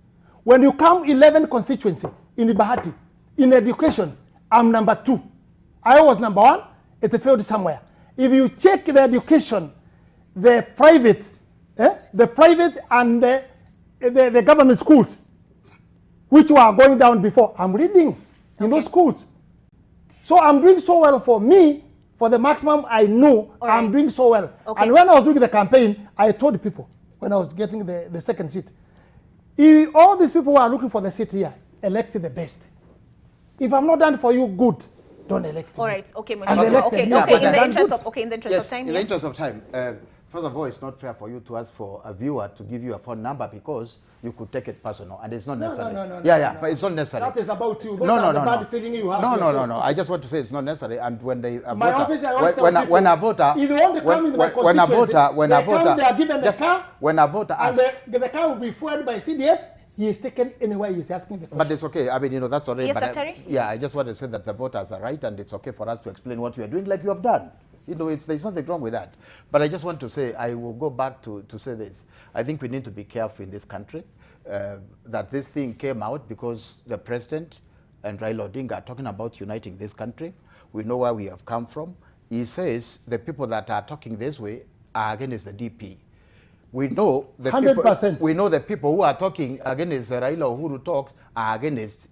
When you come 11 constituency in the Bahati, in education, I'm number 2. I was number 1, it failed somewhere. If you check the education, the private and the government schools, which were going down before, I'm leading in those schools. So I'm doing so well for me, for the maximum I know, I'm doing so well. Okay. And when I was doing the campaign, I told people, when I was getting the second seat, if all these people who are looking for the seat here, elect the best. If I'm not done for you good, don't elect me. All right, okay, Mheshimiwa. Okay, in the interest of time. In the interest of time, first of all, it's not fair for you to ask for a viewer to give you a phone number because you could take it personal, and it's not necessary. No, but it's not necessary. That is about you. Those are the bad feeling you have. No. I just want to say it's not necessary. And when they my office, I always tell people, when a voter, if they want to come in my constituency, they are given the car, when a voter asks, and the car will be fueled by CDF. He is taken anywhere he is asking the question. But it's okay. I mean, that's already. Yes, but Dr. I just want to say that the voters are right, and it's okay for us to explain what we are doing, like you have done. You know, there's nothing wrong with that. But I just want to say, I will go back to say this. I think we need to be careful in this country that this thing came out because the president and Raila Odinga are talking about uniting this country. We know where we have come from. He says the people that are talking this way are against the DP. We know the 100%. people, we know the people who are talking against the Raila Uhuru talks are against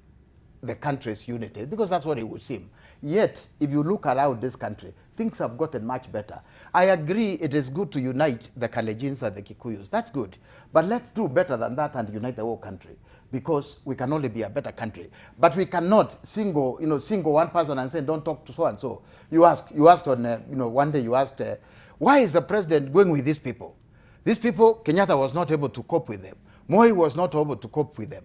the country's unity, because that's what it would seem. Yet, if you look around this country, things have gotten much better. I agree it is good to unite the Kalejins and the Kikuyus. That's good. But let's do better than that and unite the whole country, because we can only be a better country. But we cannot single one person and say, don't talk to so and so. You asked on, one day you asked, why is the president going with these people? These people, Kenyatta was not able to cope with them. Moi was not able to cope with them.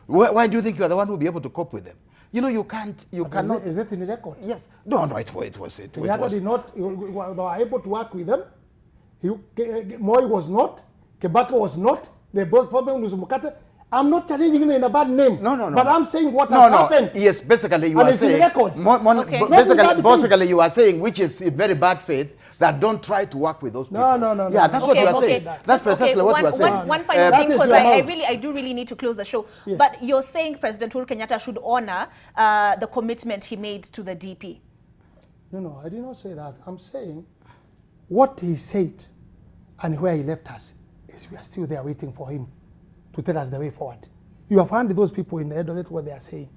Why do you think you are the one who will be able to cope with them? You know, you cannot. Is it in the record? Yes. No, it was. Kenyatta did not, they were able to work with them. Moi was not, Kebaka was not, they both problem with Mukate. I'm not challenging in a bad name. No. But I'm saying what has happened. Yes, basically you are saying. Basically you are saying, which is in very bad faith, that don't try to work with those people. No. Yeah, that's what you are saying. That's precisely what you are saying. One final thing, because I do really need to close the show. Yeah. But you're saying President Uhuru Kenyatta should honor the commitment he made to the DP. No, I did not say that. I'm saying what he said and where he left us is we are still there waiting for him to tell us the way forward. You have found those people in the head of it what they are saying.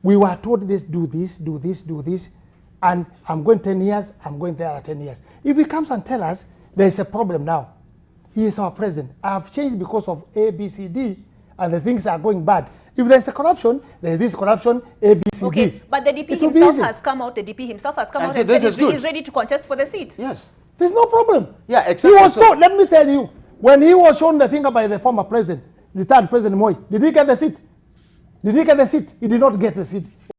We were told this, do this, and I'm going 10 years, I'm going there 10 years. If he comes and tell us there is a problem now, he is our president. I have changed because of A, B, C, D, and the things are going bad. If there's a corruption, there's this corruption, A, B, C, D. Okay, but the DP himself has come out, and said he's ready to contest for the seat. Yes. There's no problem. Yeah, exactly. He was told, let me tell you, when he was shown the finger by the former president, the third President Moi, did he get the seat? He did not get the seat.